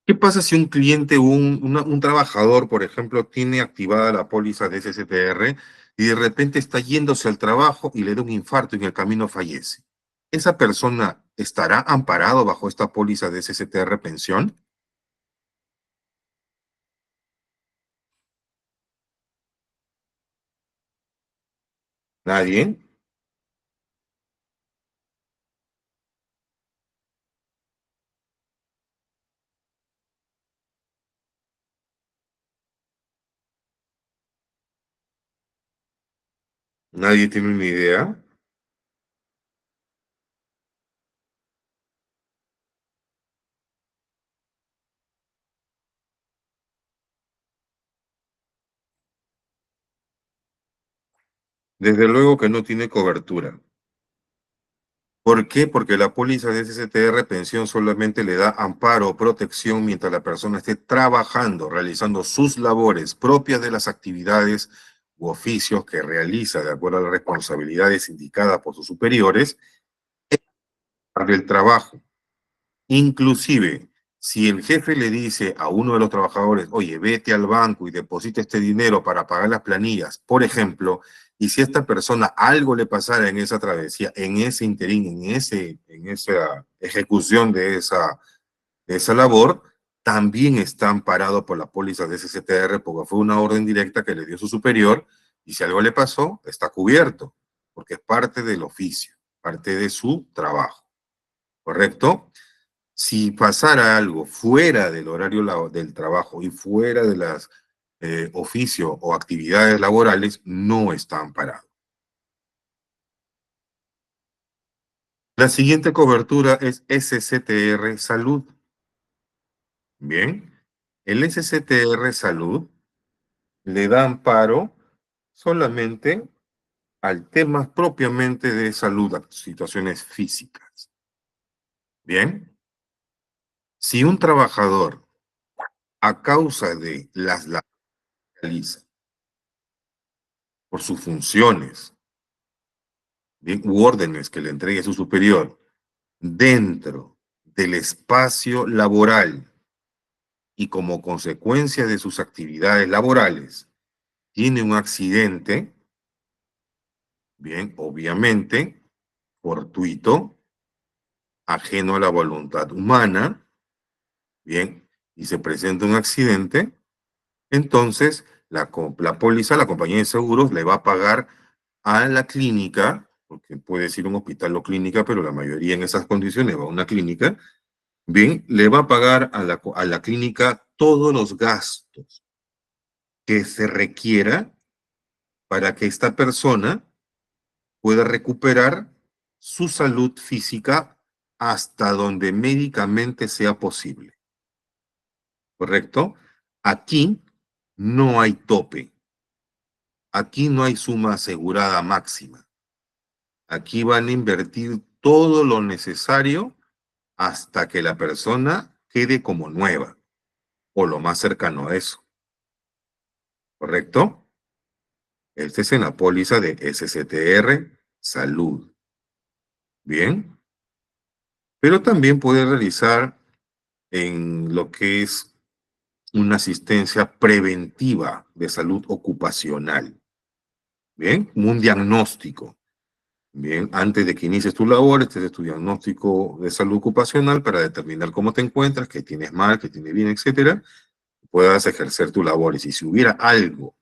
¿Qué pasa si un cliente o un trabajador, por ejemplo, tiene activada la póliza de SSTR y de repente está yéndose al trabajo y le da un infarto y en el camino fallece? ¿Esa persona estará amparado bajo esta póliza de SSTR pensión? ¿Nadie? ¿Nadie tiene una idea? Desde luego que no tiene cobertura. ¿Por qué? Porque la póliza de SSTR pensión solamente le da amparo o protección mientras la persona esté trabajando, realizando sus labores propias de las actividades u oficios que realiza de acuerdo a las responsabilidades indicadas por sus superiores del trabajo. Inclusive, si el jefe le dice a uno de los trabajadores, oye, vete al banco y deposita este dinero para pagar las planillas, por ejemplo, y si a esta persona algo le pasara en esa travesía, en ese interín, en esa ejecución de esa labor, también está amparado por la póliza de SCTR porque fue una orden directa que le dio su superior y si algo le pasó, está cubierto, porque es parte del oficio, parte de su trabajo, ¿correcto? Si pasara algo fuera del horario del trabajo y fuera de las oficios o actividades laborales, no está amparado. La siguiente cobertura es SCTR Salud. Bien, el SCTR Salud le da amparo solamente al tema propiamente de salud, a situaciones físicas. Bien, si un trabajador a causa de las realiza por sus funciones, bien, u órdenes que le entregue su superior dentro del espacio laboral y como consecuencia de sus actividades laborales tiene un accidente, bien, obviamente, fortuito, ajeno a la voluntad humana, Bien, y se presenta un accidente, entonces la póliza, la compañía de seguros, le va a pagar a la clínica, porque puede ser un hospital o clínica, pero la mayoría en esas condiciones va a una clínica. Bien, le va a pagar a la clínica todos los gastos que se requiera para que esta persona pueda recuperar su salud física hasta donde médicamente sea posible. ¿Correcto? Aquí no hay tope. Aquí no hay suma asegurada máxima. Aquí van a invertir todo lo necesario hasta que la persona quede como nueva o lo más cercano a eso. ¿Correcto? Este es en la póliza de SCTR Salud. Bien. Pero también puede realizar en lo que es una asistencia preventiva de salud ocupacional. Bien, un diagnóstico. Bien, antes de que inicies tu labor, este es tu diagnóstico de salud ocupacional para determinar cómo te encuentras, qué tienes mal, qué tienes bien, etcétera, puedas ejercer tus labores. Y si hubiera algo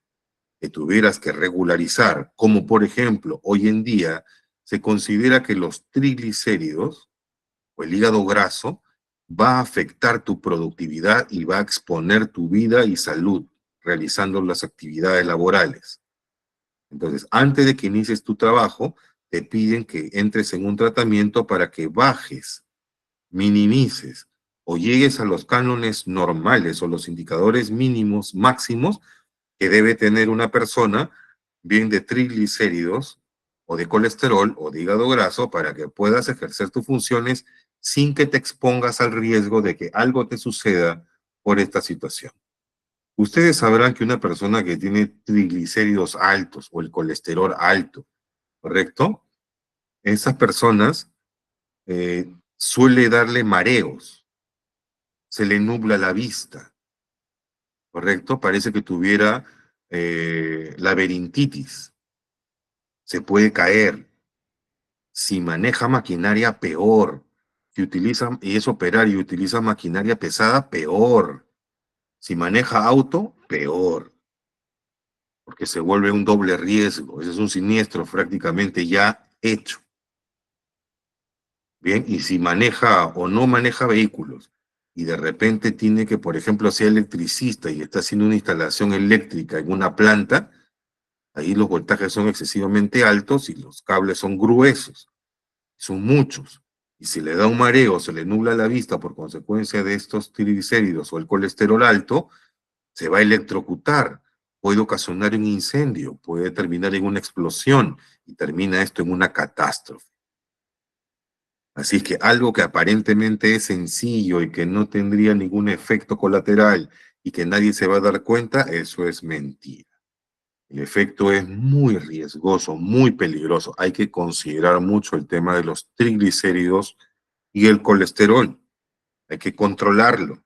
que tuvieras que regularizar, como por ejemplo, hoy en día se considera que los triglicéridos o el hígado graso va a afectar tu productividad y va a exponer tu vida y salud realizando las actividades laborales. Entonces, antes de que inicies tu trabajo, te piden que entres en un tratamiento para que bajes, minimices o llegues a los cánones normales o los indicadores mínimos, máximos que debe tener una persona, bien de triglicéridos o de colesterol o de hígado graso, para que puedas ejercer tus funciones sin que te expongas al riesgo de que algo te suceda por esta situación. Ustedes sabrán que una persona que tiene triglicéridos altos o el colesterol alto, ¿correcto? Esas personas suele darle mareos, se le nubla la vista, ¿correcto? Parece que tuviera laberintitis, se puede caer. Si maneja maquinaria, peor. Si utiliza, y es operar y utiliza maquinaria pesada, peor. Si maneja auto, peor. Porque se vuelve un doble riesgo. Ese es un siniestro prácticamente ya hecho. Bien, y si maneja o no maneja vehículos y de repente tiene que, por ejemplo, ser electricista y está haciendo una instalación eléctrica en una planta, ahí los voltajes son excesivamente altos y los cables son gruesos, son muchos. Y si le da un mareo, se le nubla la vista por consecuencia de estos triglicéridos o el colesterol alto, se va a electrocutar, puede ocasionar un incendio, puede terminar en una explosión y termina esto en una catástrofe. Así que algo que aparentemente es sencillo y que no tendría ningún efecto colateral y que nadie se va a dar cuenta, eso es mentira. El efecto es muy riesgoso, muy peligroso. Hay que considerar mucho el tema de los triglicéridos y el colesterol. Hay que controlarlo.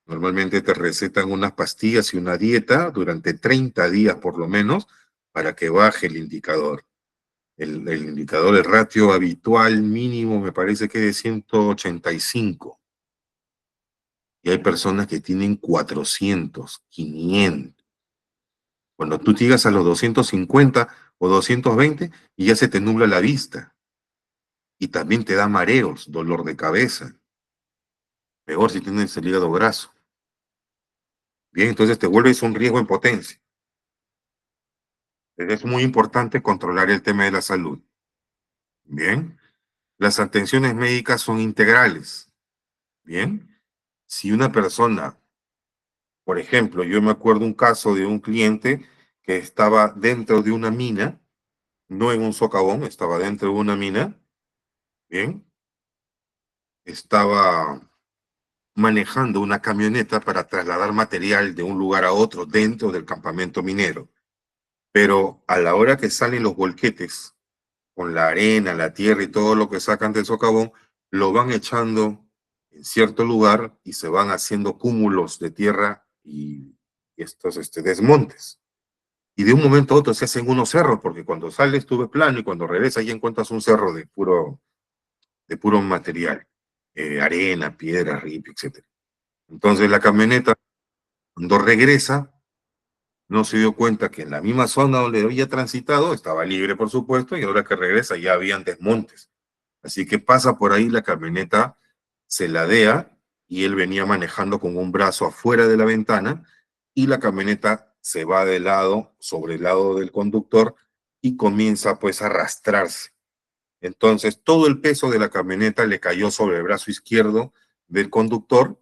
Normalmente te recetan unas pastillas y una dieta durante 30 días por lo menos para que baje el indicador. El indicador, el ratio habitual mínimo me parece que es de 185. Y hay personas que tienen 400, 500. Cuando tú llegas a los 250 o 220 y ya se te nubla la vista. Y también te da mareos, dolor de cabeza. Peor si tienes el hígado graso. Bien, entonces te vuelves un riesgo en potencia. Es muy importante controlar el tema de la salud. Bien, las atenciones médicas son integrales. Bien, si una persona, por ejemplo, yo me acuerdo un caso de un cliente que estaba dentro de una mina, no en un socavón, estaba dentro de una mina, bien, estaba manejando una camioneta para trasladar material de un lugar a otro dentro del campamento minero. Pero a la hora que salen los volquetes, con la arena, la tierra y todo lo que sacan del socavón, lo van echando en cierto lugar y se van haciendo cúmulos de tierra y estos desmontes. Y de un momento a otro se hacen unos cerros, porque cuando sales tú ves plano y cuando regresas ya encuentras un cerro de puro material, arena, piedra, ripio, etc. Entonces la camioneta, cuando regresa, no se dio cuenta que en la misma zona donde había transitado estaba libre, por supuesto, y ahora que regresa ya habían desmontes. Así que pasa por ahí la camioneta, se ladea y él venía manejando con un brazo afuera de la ventana y la camioneta se va de lado, sobre el lado del conductor y comienza pues a arrastrarse. Entonces todo el peso de la camioneta le cayó sobre el brazo izquierdo del conductor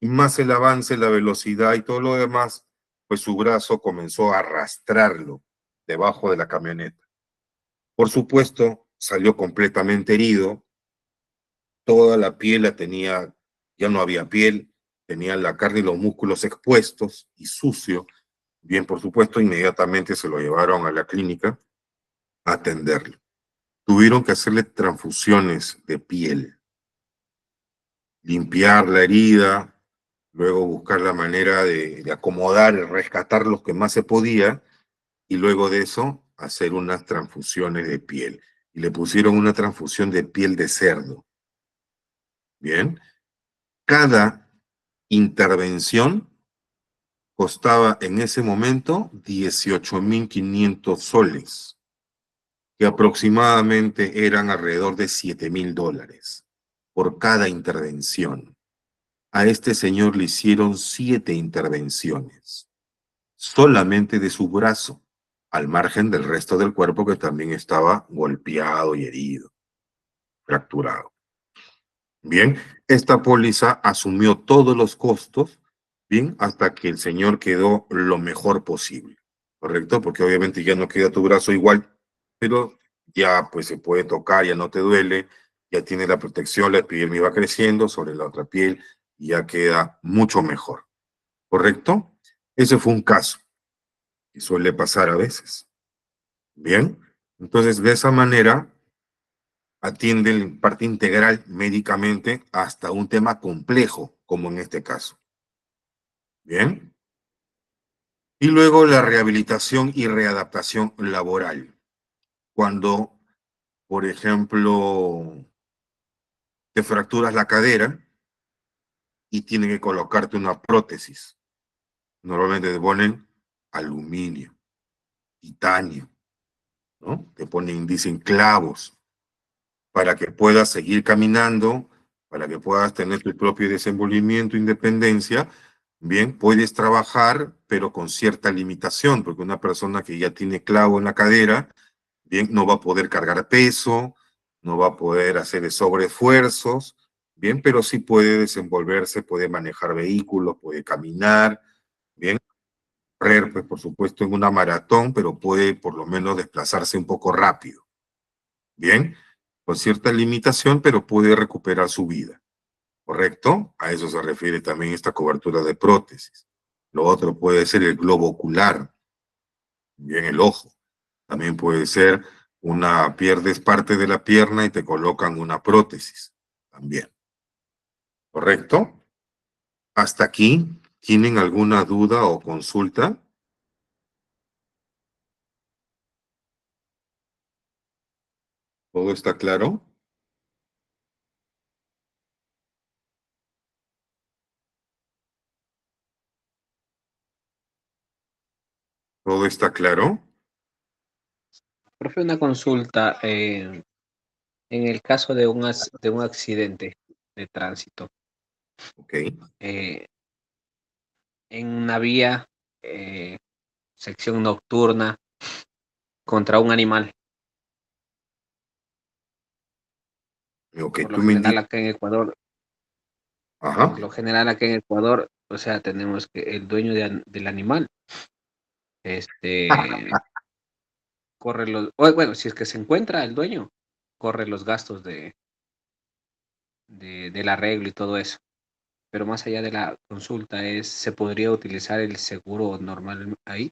y más el avance, la velocidad y todo lo demás, pues su brazo comenzó a arrastrarlo debajo de la camioneta. Por supuesto, salió completamente herido, toda la piel la tenía, ya no había piel, tenía la carne y los músculos expuestos y sucio. Bien, por supuesto, inmediatamente se lo llevaron a la clínica a atenderlo. Tuvieron que hacerle transfusiones de piel, limpiar la herida, luego buscar la manera de acomodar y rescatar los que más se podía, y luego de eso hacer unas transfusiones de piel. Y le pusieron una transfusión de piel de cerdo. Bien, cada intervención costaba en ese momento 18.500 soles, que aproximadamente eran alrededor de $7.000 por cada intervención. A este señor le hicieron 7 intervenciones, solamente de su brazo, al margen del resto del cuerpo que también estaba golpeado y herido, fracturado. Bien, esta póliza asumió todos los costos, bien, hasta que el señor quedó lo mejor posible, ¿correcto? Porque obviamente ya no queda tu brazo igual, pero ya pues se puede tocar, ya no te duele, ya tiene la protección, la epidermis va creciendo sobre la otra piel y ya queda mucho mejor, ¿correcto? Ese fue un caso que suele pasar a veces. Bien, entonces de esa manera atienden parte integral médicamente hasta un tema complejo, como en este caso. Bien. Y luego la rehabilitación y readaptación laboral. Cuando, por ejemplo, te fracturas la cadera y tienen que colocarte una prótesis. Normalmente te ponen aluminio, titanio, ¿no? Te ponen, dicen, clavos para que puedas seguir caminando, para que puedas tener tu propio desenvolvimiento, independencia. Bien, puedes trabajar, pero con cierta limitación, porque una persona que ya tiene clavo en la cadera, bien, no va a poder cargar peso, no va a poder hacer sobreesfuerzos, bien, pero sí puede desenvolverse, puede manejar vehículos, puede caminar, bien, correr, pues por supuesto en una maratón, pero puede por lo menos desplazarse un poco rápido, bien, con cierta limitación, pero puede recuperar su vida, ¿correcto? A eso se refiere también esta cobertura de prótesis. Lo otro puede ser el globo ocular, bien, el ojo. También puede ser pierdes parte de la pierna y te colocan una prótesis, también, ¿correcto? Hasta aquí, ¿tienen alguna duda o consulta? ¿Todo está claro? ¿Todo está claro? Profe, una consulta. En el caso de de un accidente de tránsito, Ok, eh, en una vía, eh, sección nocturna, contra un animal, ok, por lo tú me general indicas. acá en Ecuador, Ajá, por lo general acá en Ecuador, o sea, tenemos que el dueño del animal, este, corre bueno, si es que se encuentra el dueño, corre los gastos del arreglo y todo eso. Pero más allá de la consulta ¿se podría utilizar el seguro normal ahí?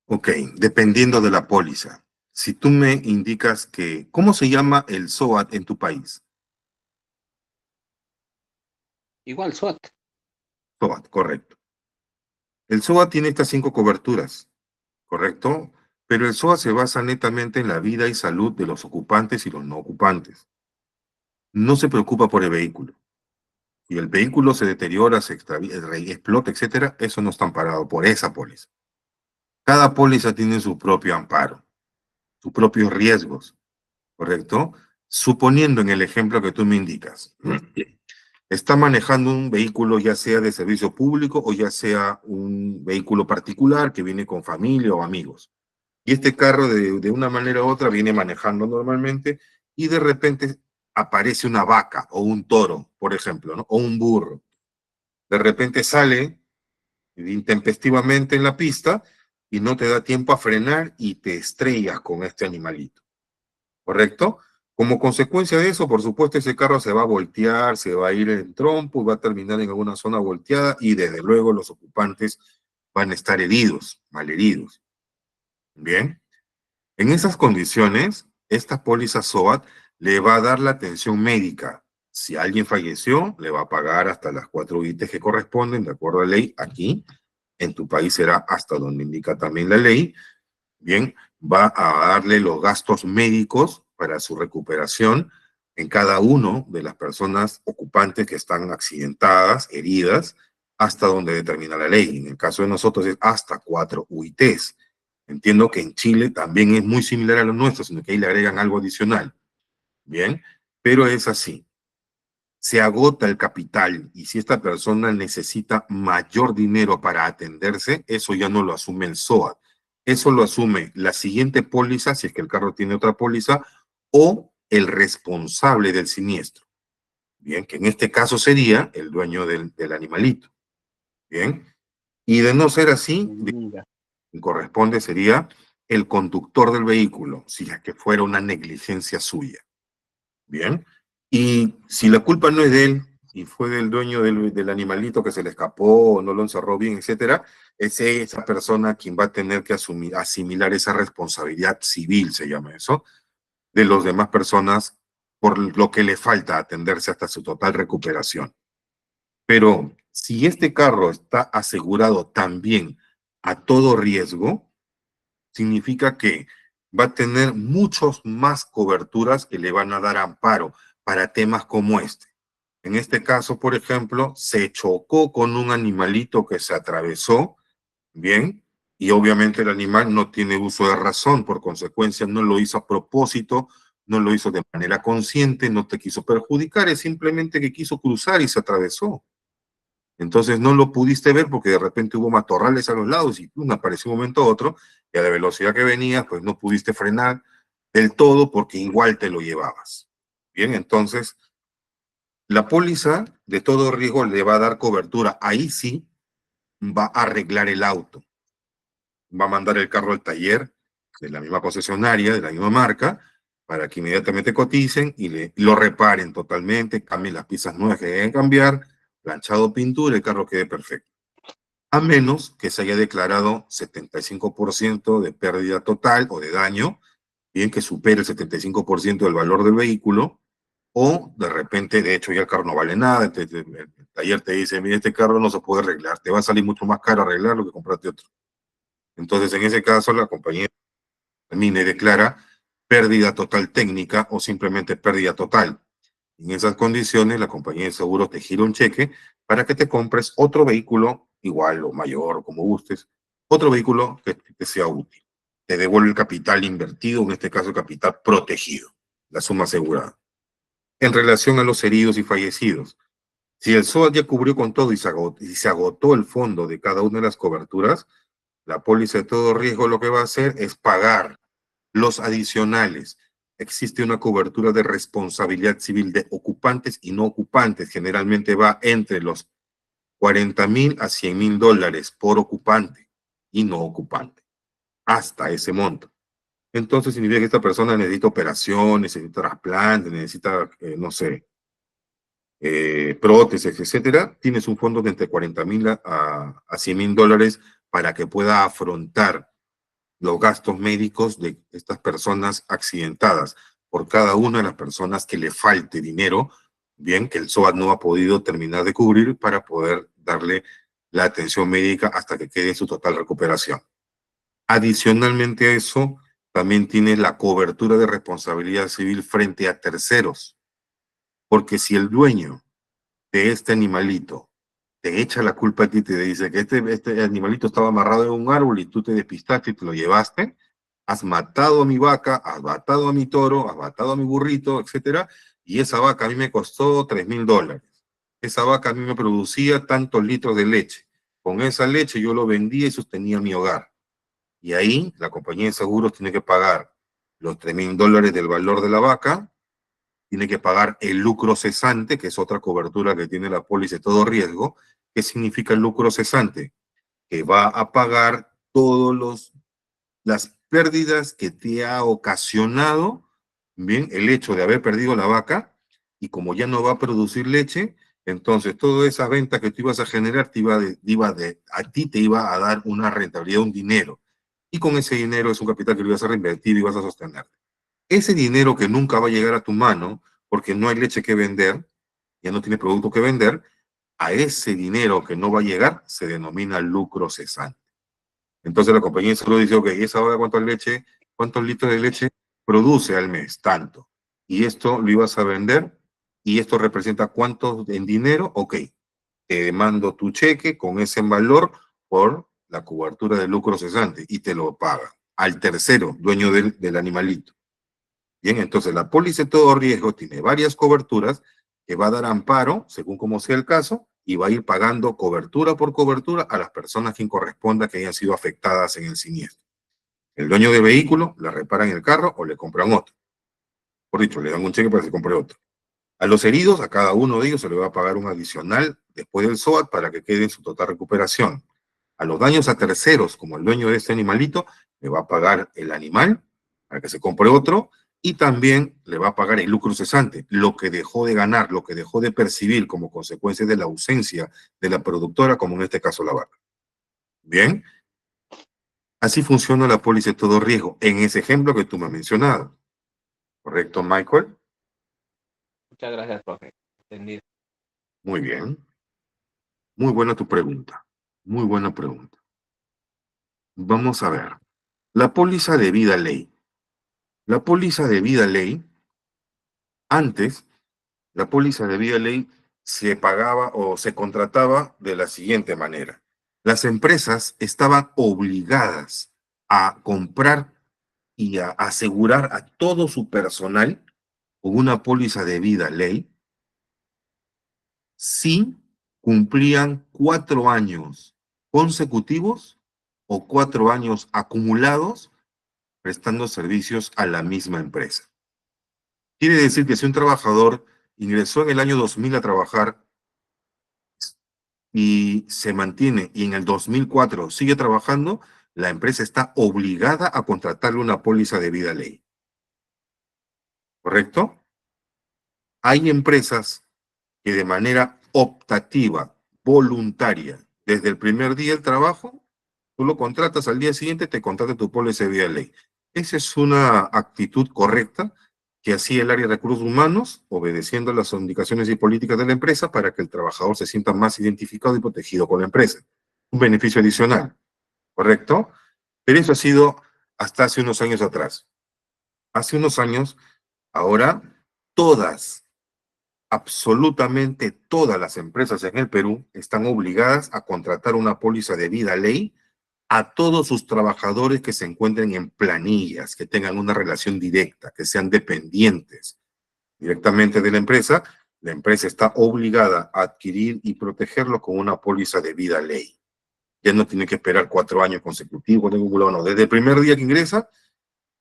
ok, dependiendo de la póliza. Si tú me indicas que, ¿cómo se llama el SOAT en tu país? Igual, SWAT. SOAT, correcto. El SOAT tiene estas 5 coberturas, ¿correcto? Pero el SOAT se basa netamente en la vida y salud de los ocupantes y los no ocupantes. No se preocupa por el vehículo. y el vehículo se deteriora, se extravía, explota, etcétera, eso no está amparado por esa póliza. Cada póliza tiene su propio amparo, sus propios riesgos, ¿correcto? Suponiendo en el ejemplo que tú me indicas, está manejando un vehículo ya sea de servicio público o ya sea un vehículo particular que viene con familia o amigos. Y este carro de una manera u otra viene manejando normalmente y de repente aparece una vaca o un toro, por ejemplo, ¿no? O un burro. De repente sale intempestivamente en la pista y no te da tiempo a frenar y te estrellas con este animalito, ¿correcto? Como consecuencia de eso, por supuesto, ese carro se va a voltear, se va a ir en trompo, va a terminar en alguna zona volteada y desde luego los ocupantes van a estar heridos, malheridos. Bien, en esas condiciones, esta póliza SOAT le va a dar la atención médica. Si alguien falleció, le va a pagar hasta las 4 UITs que corresponden, de acuerdo a la ley, aquí. En tu país será hasta donde indica también la ley. Bien, va a darle los gastos médicos para su recuperación en cada uno de las personas ocupantes que están accidentadas, heridas, hasta donde determina la ley. En el caso de nosotros es hasta 4 UITs. Entiendo que en Chile también es muy similar a lo nuestro, sino que ahí le agregan algo adicional. Bien, pero es así. Se agota el capital y si esta persona necesita mayor dinero para atenderse, eso ya no lo asume el SOAT. Eso lo asume la siguiente póliza, si es que el carro tiene otra póliza, o el responsable del siniestro. Bien, que en este caso sería el dueño del animalito. Bien, y de no ser así, Ya. corresponde sería el conductor del vehículo, si es que fuera una negligencia suya. Bien. Y si la culpa no es de él y fue del dueño del animalito que se le escapó o no lo encerró bien, etcétera, es esa persona quien va a tener que asimilar esa responsabilidad civil, se llama eso, de las demás personas por lo que le falta atenderse hasta su total recuperación. Pero si este carro está asegurado también a todo riesgo, significa que va a tener muchos más coberturas que le van a dar amparo para temas como este. En este caso, por ejemplo, se chocó con un animalito que se atravesó, bien, y obviamente el animal no tiene uso de razón, por consecuencia no lo hizo a propósito, no lo hizo de manera consciente, no te quiso perjudicar, es simplemente que quiso cruzar y se atravesó. Entonces no lo pudiste ver porque de repente hubo matorrales a los lados y pum, apareció un momento a otro, y a la velocidad que venías, pues no pudiste frenar del todo porque igual te lo llevabas. Bien, entonces la póliza de todo riesgo le va a dar cobertura. Ahí sí va a arreglar el auto, va a mandar el carro al taller de la misma concesionaria, de la misma marca, para que inmediatamente coticen y lo reparen totalmente, cambien las piezas nuevas que deben cambiar, planchado, pintura, el carro quede perfecto. A menos que se haya declarado 75% de pérdida total o de daño, bien que supere el 75% del valor del vehículo, o de repente, de hecho, ya el carro no vale nada, el taller te dice, mira, este carro no se puede arreglar, te va a salir mucho más caro arreglarlo que comprarte otro. Entonces, en ese caso, la compañía termina y declara pérdida total técnica o simplemente pérdida total. En esas condiciones, la compañía de seguros te gira un cheque para que te compres otro vehículo, igual o mayor, como gustes, otro vehículo que sea útil. Te devuelve el capital invertido, en este caso el capital protegido, la suma asegurada. En relación a los heridos y fallecidos, si el SOAT ya cubrió con todo y se agotó el fondo de cada una de las coberturas, la póliza de todo riesgo lo que va a hacer es pagar los adicionales. Existe una cobertura de responsabilidad civil de ocupantes y no ocupantes. Generalmente va entre los 40,000 a 100,000 dólares por ocupante y no ocupante, hasta ese monto. Entonces significa que esta persona necesita operaciones, necesita trasplantes, necesita, no sé, prótesis, etcétera. Tienes un fondo de entre 40,000 a 100,000 dólares para que pueda afrontar los gastos médicos de estas personas accidentadas por cada una de las personas que le falte dinero, bien, que el SOAT no ha podido terminar de cubrir para poder darle la atención médica hasta que quede en su total recuperación. Adicionalmente a eso, también tiene la cobertura de responsabilidad civil frente a terceros, porque si el dueño de este animalito, te echa la culpa a ti, te dice que este animalito estaba amarrado en un árbol y tú te despistaste y te lo llevaste, has matado a mi vaca, has matado a mi toro, has matado a mi burrito, etcétera, y esa vaca a mí me costó $3,000. Esa vaca a mí me producía tantos litros de leche. Con esa leche yo lo vendía y sostenía mi hogar. Y ahí la compañía de seguros tiene que pagar los $3,000 del valor de la vaca, tiene que pagar el lucro cesante, que es otra cobertura que tiene la póliza de todo riesgo. ¿Qué significa el lucro cesante? Que va a pagar todas las pérdidas que te ha ocasionado, bien, el hecho de haber perdido la vaca, y como ya no va a producir leche, entonces toda esa venta que tú ibas a generar a ti te iba a dar una rentabilidad, un dinero. Y con ese dinero es un capital que lo ibas a reinvertir y vas a sostener. Ese dinero que nunca va a llegar a tu mano porque no hay leche que vender, ya no tiene producto que vender, a ese dinero que no va a llegar se denomina lucro cesante. Entonces la compañía de salud dice, ok, ¿esa hora cuántos litros de leche produce al mes? Tanto. Y esto lo ibas a vender y esto representa cuánto en dinero, ok, te mando tu cheque con ese valor por la cobertura de lucro cesante y te lo paga al tercero, dueño del animalito. Bien, entonces la póliza de todo riesgo tiene varias coberturas que va a dar amparo, según como sea el caso, y va a ir pagando cobertura por cobertura a las personas que corresponda que hayan sido afectadas en el siniestro. El dueño del vehículo le reparan el carro o le compran otro. Por dicho, le dan un cheque para que se compre otro. A los heridos, a cada uno de ellos se le va a pagar un adicional después del SOAT para que quede en su total recuperación. A los daños a terceros, como el dueño de este animalito, le va a pagar el animal para que se compre otro y también le va a pagar el lucro cesante, lo que dejó de ganar, lo que dejó de percibir como consecuencia de la ausencia de la productora, como en este caso la vaca. Bien, así funciona la póliza de todo riesgo, en ese ejemplo que tú me has mencionado. ¿Correcto, Michael? Muchas gracias, profe. Entendido. Muy bien. Muy buena tu pregunta. Muy buena pregunta. Vamos a ver. La póliza de vida ley. La póliza de vida ley, antes, la póliza de vida ley se pagaba o se contrataba de la siguiente manera. Las empresas estaban obligadas a comprar y a asegurar a todo su personal con una póliza de vida ley si cumplían 4 años consecutivos o 4 años acumulados prestando servicios a la misma empresa. Quiere decir que si un trabajador ingresó en el año 2000 a trabajar y se mantiene y en el 2004 sigue trabajando, la empresa está obligada a contratarle una póliza de vida ley. ¿Correcto? Hay empresas que de manera optativa, voluntaria, desde el primer día del trabajo, tú lo contratas, al día siguiente te contrata tu póliza de vida ley. Esa es una actitud correcta que hacía el área de recursos humanos, obedeciendo las indicaciones y políticas de la empresa para que el trabajador se sienta más identificado y protegido con la empresa. Un beneficio adicional, ¿correcto? Pero eso ha sido hasta hace unos años atrás. Hace unos años, ahora, todas, absolutamente todas las empresas en el Perú están obligadas a contratar una póliza de vida ley a todos sus trabajadores que se encuentren en planillas, que tengan una relación directa, que sean dependientes directamente de la empresa está obligada a adquirir y protegerlo con una póliza de vida ley. Ya no tiene que esperar 4 años consecutivos, no. Desde el primer día que ingresa,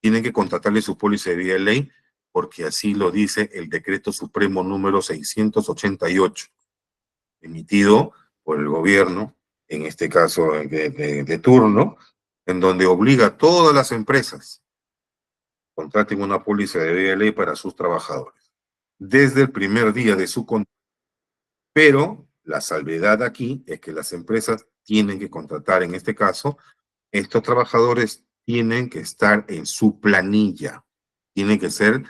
tienen que contratarle su póliza de vida ley, porque así lo dice el decreto supremo número 688, emitido por el gobierno, en este caso de turno, en donde obliga a todas las empresas contraten una póliza de vida ley para sus trabajadores, desde el primer día de su contrato. Pero la salvedad aquí es que las empresas tienen que contratar, en este caso, estos trabajadores tienen que estar en su planilla, tienen que ser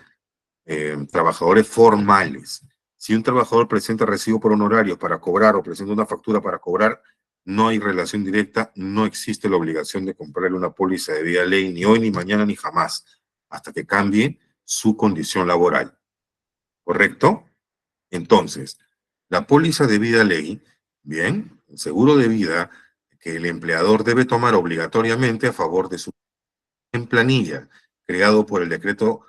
trabajadores formales. Si un trabajador presenta recibo por honorario para cobrar o presenta una factura para cobrar, no hay relación directa, no existe la obligación de comprarle una póliza de vida ley ni hoy, ni mañana, ni jamás, hasta que cambie su condición laboral. ¿Correcto? Entonces, La póliza de vida ley, bien, el seguro de vida que el empleador debe tomar obligatoriamente a favor de su en planilla, creado por el decreto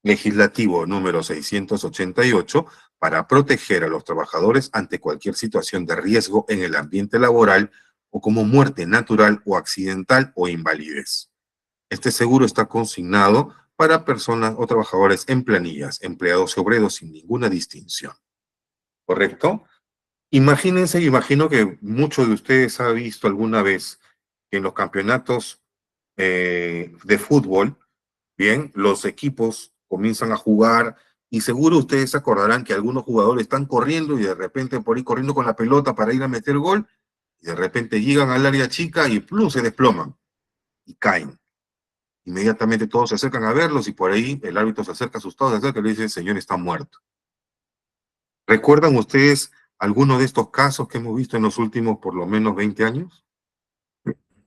legislativo número 688, para proteger a los trabajadores ante cualquier situación de riesgo en el ambiente laboral o como muerte natural o accidental o invalidez. Este seguro está consignado para personas o trabajadores en planillas, empleados y obreros sin ninguna distinción. ¿Correcto? Imagínense, imagino que muchos de ustedes han visto alguna vez que en los campeonatos de fútbol, bien, los equipos comienzan a jugar y seguro ustedes se acordarán que algunos jugadores están corriendo y de repente por ahí corriendo con la pelota para ir a meter gol y de repente llegan al área chica y plum, se desploman y caen. Inmediatamente todos se acercan a verlos y por ahí el árbitro se acerca asustado, se acerca y le dice, señor, está muerto. ¿Recuerdan ustedes alguno de estos casos que hemos visto en los últimos por lo menos 20 años?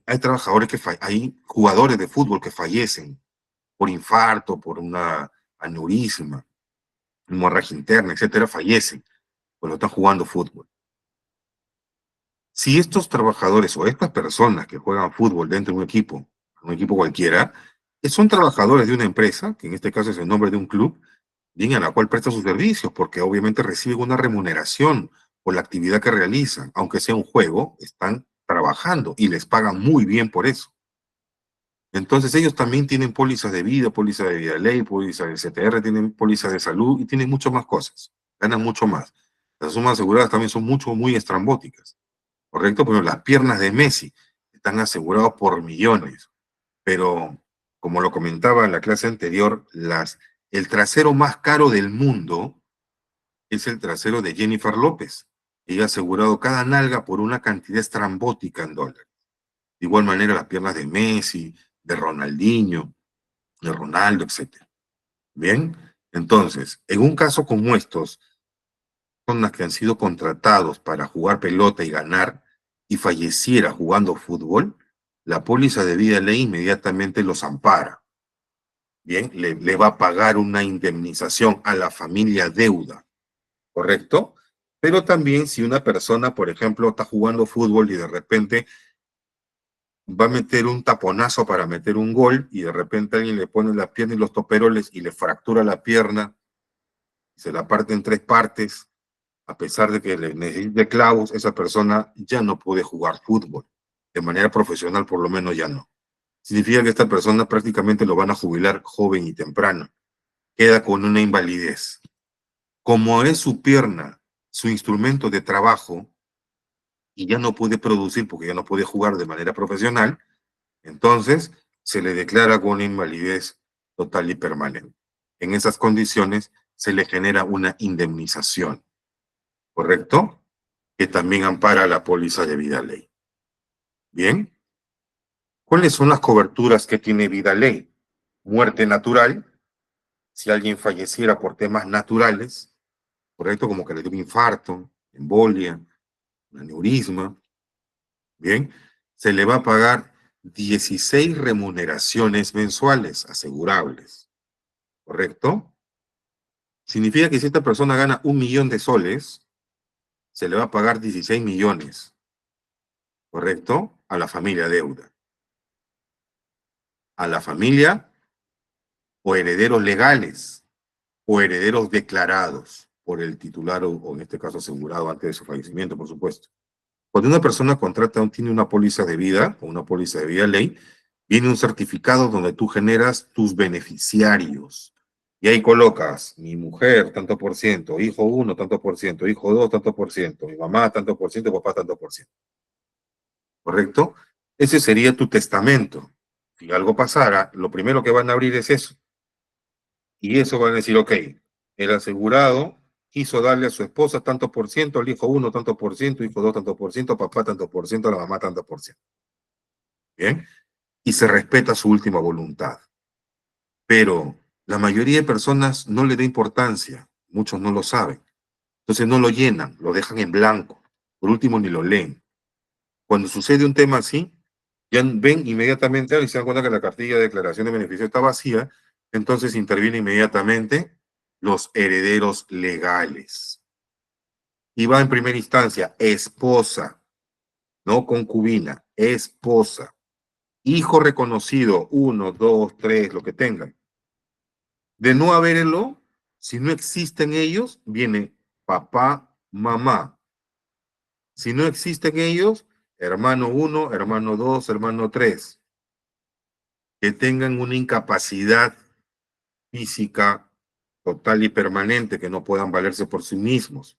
Hay trabajadores hay jugadores de fútbol que fallecen por infarto, por una aneurisma, hemorragia interna, etcétera, fallecen cuando están jugando fútbol. Si estos trabajadores o estas personas que juegan fútbol dentro de un equipo cualquiera, son trabajadores de una empresa, que en este caso es el nombre de un club, bien a la cual prestan sus servicios, porque obviamente reciben una remuneración por la actividad que realizan, aunque sea un juego, están trabajando y les pagan muy bien por eso. Entonces ellos también tienen pólizas de vida, póliza de vida ley, póliza de CTR, tienen pólizas de salud y tienen muchas más cosas. Ganan mucho más. Las sumas aseguradas también son muy estrambóticas. ¿Correcto? Pero las piernas de Messi están aseguradas por millones. Pero, como lo comentaba en la clase anterior, el trasero más caro del mundo es el trasero de Jennifer López. Ella ha asegurado cada nalga por una cantidad estrambótica en dólares. De igual manera, las piernas de Messi, de Ronaldinho, de Ronaldo, etcétera. Bien, entonces, en un caso como estos, personas que han sido contratados para jugar pelota y ganar y falleciera jugando fútbol, la póliza de vida ley inmediatamente los ampara. Bien, le va a pagar una indemnización a la familia deuda, ¿correcto? Pero también si una persona, por ejemplo, está jugando fútbol y de repente va a meter un taponazo para meter un gol y de repente alguien le pone la pierna y los toperoles y le fractura la pierna, se la parte en tres partes, a pesar de que le necesite clavos, esa persona ya no puede jugar fútbol. De manera profesional, por lo menos ya no. Significa que esta persona prácticamente lo van a jubilar joven y temprano. Queda con una invalidez. Como es su pierna, su instrumento de trabajo, y ya no puede producir porque ya no puede jugar de manera profesional, entonces se le declara con una invalidez total y permanente. En esas condiciones se le genera una indemnización, ¿correcto? Que también ampara la póliza de vida ley. Bien, ¿cuáles son las coberturas que tiene vida ley? Muerte natural, si alguien falleciera por temas naturales, ¿correcto? Como que le dio un infarto, embolia, un aneurisma, bien, se le va a pagar 16 remuneraciones mensuales asegurables, ¿correcto? Significa que si esta persona gana 1.000.000 de soles, se le va a pagar 16 millones, ¿correcto? A la familia deuda. A la familia o herederos legales o herederos declarados por el titular o en este caso asegurado antes de su fallecimiento, por supuesto. Cuando una persona tiene una póliza de vida o una póliza de vida ley, viene un certificado donde tú generas tus beneficiarios. Y ahí colocas mi mujer, tanto por ciento, hijo 1, tanto por ciento, hijo 2, tanto por ciento, mi mamá, tanto por ciento, papá, tanto por ciento. ¿Correcto? Ese sería tu testamento. Si algo pasara, lo primero que van a abrir es eso. Y eso van a decir, ok, el asegurado quiso darle a su esposa tanto por ciento, al hijo 1 tanto por ciento, hijo 2 tanto por ciento, papá tanto por ciento, la mamá tanto por ciento. Bien, y se respeta su última voluntad. Pero la mayoría de personas no le da importancia, muchos no lo saben. Entonces no lo llenan, lo dejan en blanco. Por último, ni lo leen. Cuando sucede un tema así, ya ven inmediatamente y se dan cuenta que la cartilla de declaración de beneficio está vacía, entonces interviene inmediatamente los herederos legales. y va en primera instancia, esposa, no concubina, esposa, hijo reconocido, 1, 2, 3, lo que tengan. De no haberlo, si no existen ellos, viene papá, mamá. Si no existen ellos, hermano 1, hermano 2, hermano 3, que tengan una incapacidad física total y permanente, que no puedan valerse por sí mismos,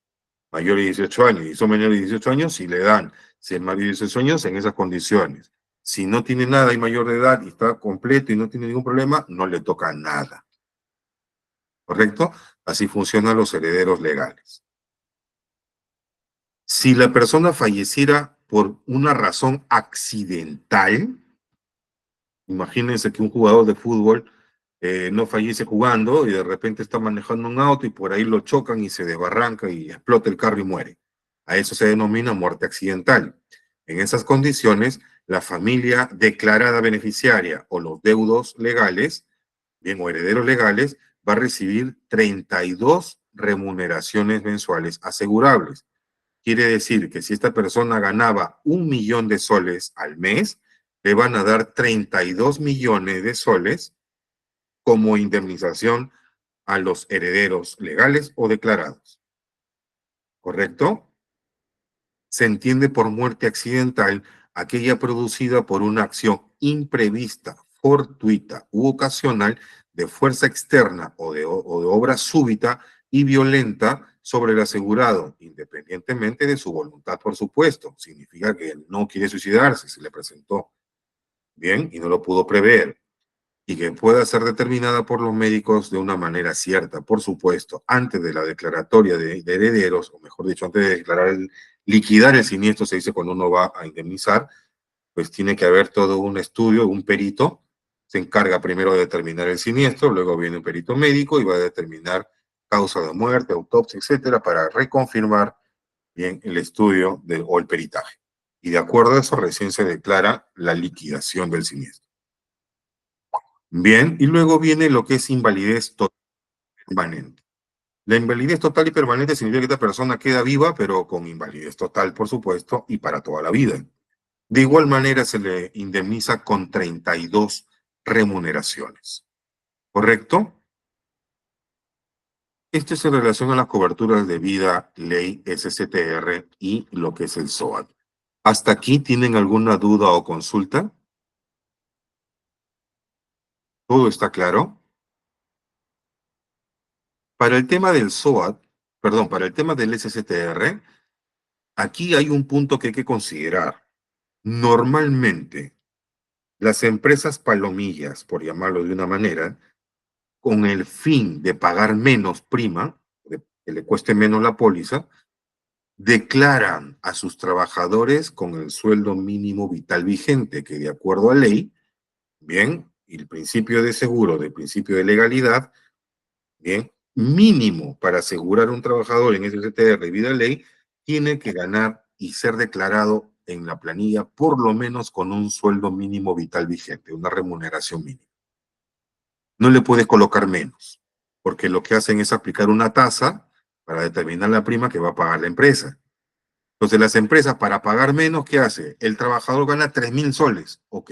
mayores de 18 años, y son menores de 18 años, si le dan, si es mayor de 18 años, en esas condiciones. Si no tiene nada y mayor de edad y está completo y no tiene ningún problema, no le toca nada. ¿Correcto? Así funcionan los herederos legales. Si la persona falleciera por una razón accidental, imagínense que un jugador de fútbol no fallece jugando y de repente está manejando un auto y por ahí lo chocan y se desbarranca y explota el carro y muere. A eso se denomina muerte accidental. En esas condiciones, la familia declarada beneficiaria o los deudos legales, bien, o herederos legales, va a recibir 32 remuneraciones mensuales asegurables. Quiere decir que si esta persona ganaba 1 millón de soles al mes, le van a dar 32 millones de soles como indemnización a los herederos legales o declarados. ¿Correcto? Se entiende por muerte accidental aquella producida por una acción imprevista, fortuita u ocasional de fuerza externa o de obra súbita y violenta sobre el asegurado, independientemente de su voluntad, por supuesto. Significa que no quiere suicidarse, se le presentó bien y no lo pudo prever, y que pueda ser determinada por los médicos de una manera cierta, por supuesto, antes de la declaratoria de herederos, o mejor dicho, antes de liquidar el siniestro, se dice cuando uno va a indemnizar, pues tiene que haber todo un estudio, un perito, se encarga primero de determinar el siniestro, luego viene un perito médico y va a determinar causa de muerte, autopsia, etcétera, para reconfirmar bien el estudio o el peritaje. Y de acuerdo a eso, recién se declara la liquidación del siniestro. Bien, y luego viene lo que es invalidez total y permanente. La invalidez total y permanente significa que esta persona queda viva, pero con invalidez total, por supuesto, y para toda la vida. De igual manera se le indemniza con 32 remuneraciones. ¿Correcto? Esto es en relación a las coberturas de vida, ley SCTR y lo que es el SOAT. ¿Hasta aquí tienen alguna duda o consulta? ¿Todo está claro? Para el tema del SOAT, perdón, para el tema del SCTR, aquí hay un punto que hay que considerar. Normalmente, las empresas palomillas, por llamarlo de una manera, con el fin de pagar menos prima, que le cueste menos la póliza, declaran a sus trabajadores con el sueldo mínimo vital vigente, que de acuerdo a ley, bien, y el principio de seguro, del principio de legalidad, bien, mínimo para asegurar un trabajador en SSTR vida ley, tiene que ganar y ser declarado en la planilla por lo menos con un sueldo mínimo vital vigente, una remuneración mínima. No le puede colocar menos, porque lo que hacen es aplicar una tasa para determinar la prima que va a pagar la empresa. Entonces las empresas para pagar menos, ¿qué hace? El trabajador gana 3.000 soles, ok.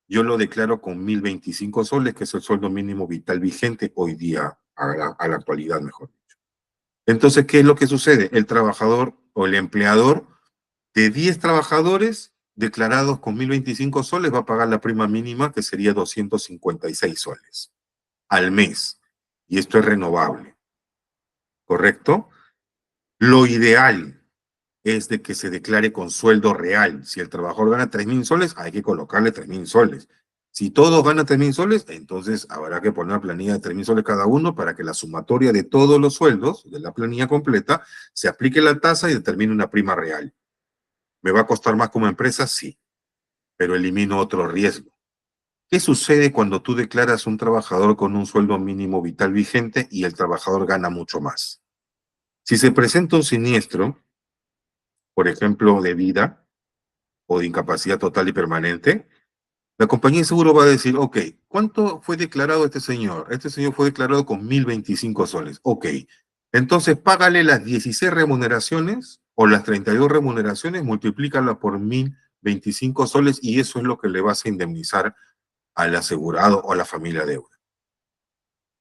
Yo lo declaro con 1.025 soles, que es el sueldo mínimo vital vigente hoy día, a la actualidad, mejor dicho. Entonces, ¿qué es lo que sucede? El trabajador o el empleador de 10 trabajadores declarados con 1.025 soles va a pagar la prima mínima, que sería 256 soles al mes. Y esto es renovable, ¿correcto? Lo ideal es de que se declare con sueldo real. Si el trabajador gana 3.000 soles, hay que colocarle 3.000 soles. Si todos ganan 3.000 soles, entonces habrá que poner una planilla de 3.000 soles cada uno para que la sumatoria de todos los sueldos de la planilla completa se aplique la tasa y determine una prima real. ¿Me va a costar más como empresa? Sí, pero elimino otro riesgo. ¿Qué sucede cuando tú declaras un trabajador con un sueldo mínimo vital vigente y el trabajador gana mucho más? Si se presenta un siniestro, por ejemplo, de vida o de incapacidad total y permanente, la compañía de seguro va a decir, ok, ¿cuánto fue declarado este señor? Este señor fue declarado con 1.025 soles. Ok, Entonces, págale las 16 remuneraciones o las 32 remuneraciones, multiplícala por 1.025 soles y eso es lo que le vas a indemnizar al asegurado o a la familia deuda.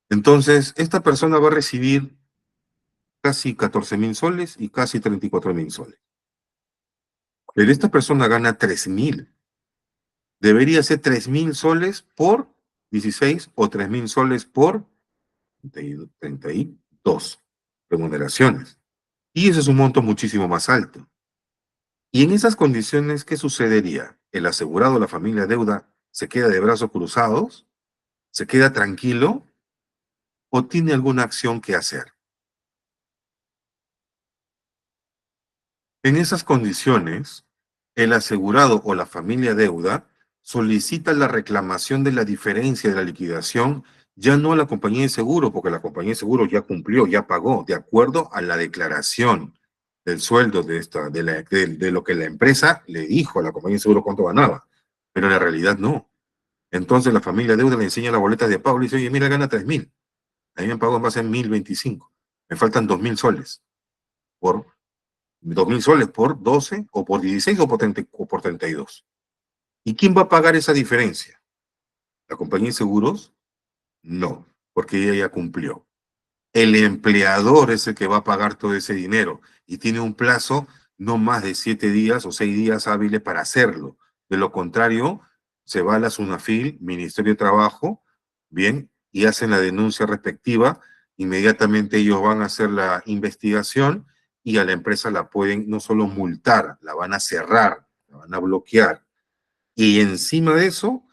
Entonces, esta persona va a recibir casi 14.000 soles y casi 34.000 soles. Pero esta persona gana 3.000. Debería ser 3.000 soles por 16 o 3.000 soles por 32 remuneraciones. Y ese es un monto muchísimo más alto. Y en esas condiciones, ¿qué sucedería? El asegurado, la familia deuda, se queda de brazos cruzados, se queda tranquilo o tiene alguna acción que hacer. En esas condiciones, el asegurado o la familia deuda solicita la reclamación de la diferencia de la liquidación ya no a la compañía de seguro, porque la compañía de seguro ya cumplió, ya pagó, de acuerdo a la declaración del sueldo de lo que la empresa le dijo a la compañía de seguro cuánto ganaba, pero en la realidad no. Entonces la familia deuda le enseña la boleta de pago y le dice, oye, mira, gana 3.000. A mí me pagó en base a 1.025. Me faltan 2.000 soles. Por 2.000 soles por 12 o por 16 o por 32. ¿Y quién va a pagar esa diferencia? ¿La compañía de seguros? No, porque ella ya cumplió. El empleador es el que va a pagar todo ese dinero y tiene un plazo no más de 7 días o 6 días hábiles para hacerlo. De lo contrario, se va a la SUNAFIL, Ministerio de Trabajo, bien, y hacen la denuncia respectiva. Inmediatamente ellos van a hacer la investigación y a la empresa la pueden no solo multar, la van a cerrar, la van a bloquear. Y encima de eso,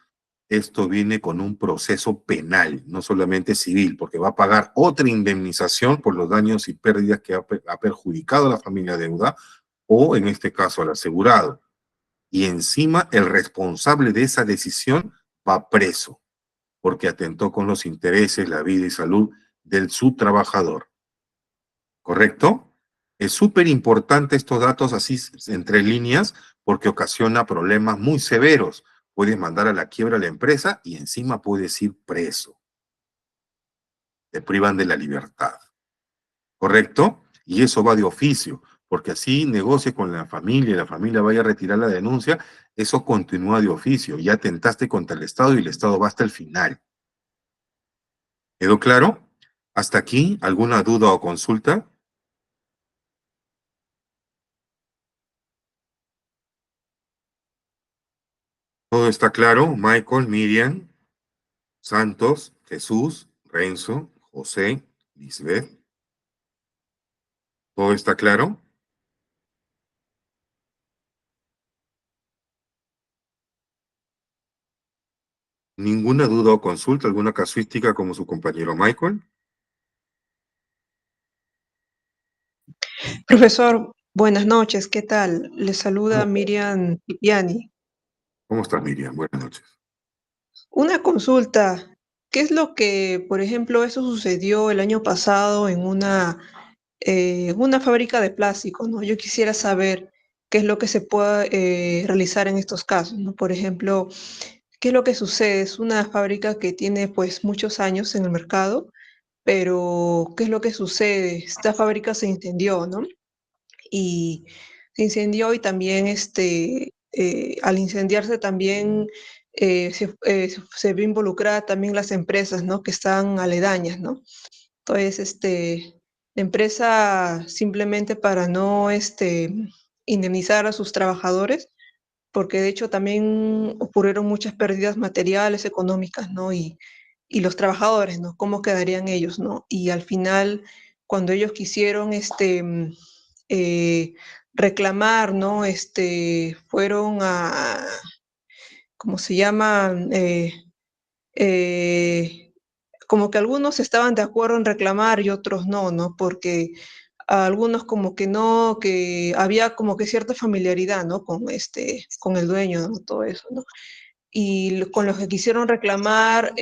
esto viene con un proceso penal, no solamente civil, porque va a pagar otra indemnización por los daños y pérdidas que ha perjudicado a la familia deuda o, en este caso, al asegurado. Y encima, el responsable de esa decisión va preso, porque atentó con los intereses, la vida y salud del subtrabajador. ¿Correcto? Es súper importante estos datos así entre líneas porque ocasiona problemas muy severos. Puedes mandar a la quiebra a la empresa y encima puedes ir preso. Te privan de la libertad. ¿Correcto? Y eso va de oficio, porque así negocie con la familia vaya a retirar la denuncia, eso continúa de oficio. Ya atentaste contra el Estado y el Estado va hasta el final. ¿Quedó claro? ¿Hasta aquí alguna duda o consulta? ¿Todo está claro? Michael, Miriam, Santos, Jesús, Renzo, José, Lisbeth. ¿Todo está claro? ¿Ninguna duda o consulta, alguna casuística como su compañero Michael? Profesor, buenas noches, ¿qué tal? Le saluda ¿Cómo, Miriam Pipiani. cómo estás, Miriam? Buenas noches. Una consulta, ¿qué es lo que, por ejemplo, eso sucedió el año pasado en una fábrica de plástico, ¿no? Yo quisiera saber qué es lo que se puede realizar en estos casos, ¿no? Por ejemplo, ¿qué es lo que sucede? Es una fábrica que tiene pues muchos años en el mercado, pero ¿qué es lo que sucede? Esta fábrica se incendió, ¿no? Y se incendió y también al incendiarse también se vio involucrada también las empresas, ¿no? Que están aledañas, ¿no? Entonces, la empresa simplemente para no indemnizar a sus trabajadores, porque de hecho también ocurrieron muchas pérdidas materiales, económicas, ¿no? Y los trabajadores, ¿no? ¿Cómo quedarían ellos, ¿no? Y al final, cuando ellos quisieron eh, reclamar, ¿no? Fueron ¿cómo se llama? Eh, Como que algunos estaban de acuerdo en reclamar y otros no, ¿no? Porque a algunos como que no, que había como que cierta familiaridad, ¿no? Con el dueño, ¿no? Todo eso, ¿no? Y con los que quisieron reclamar,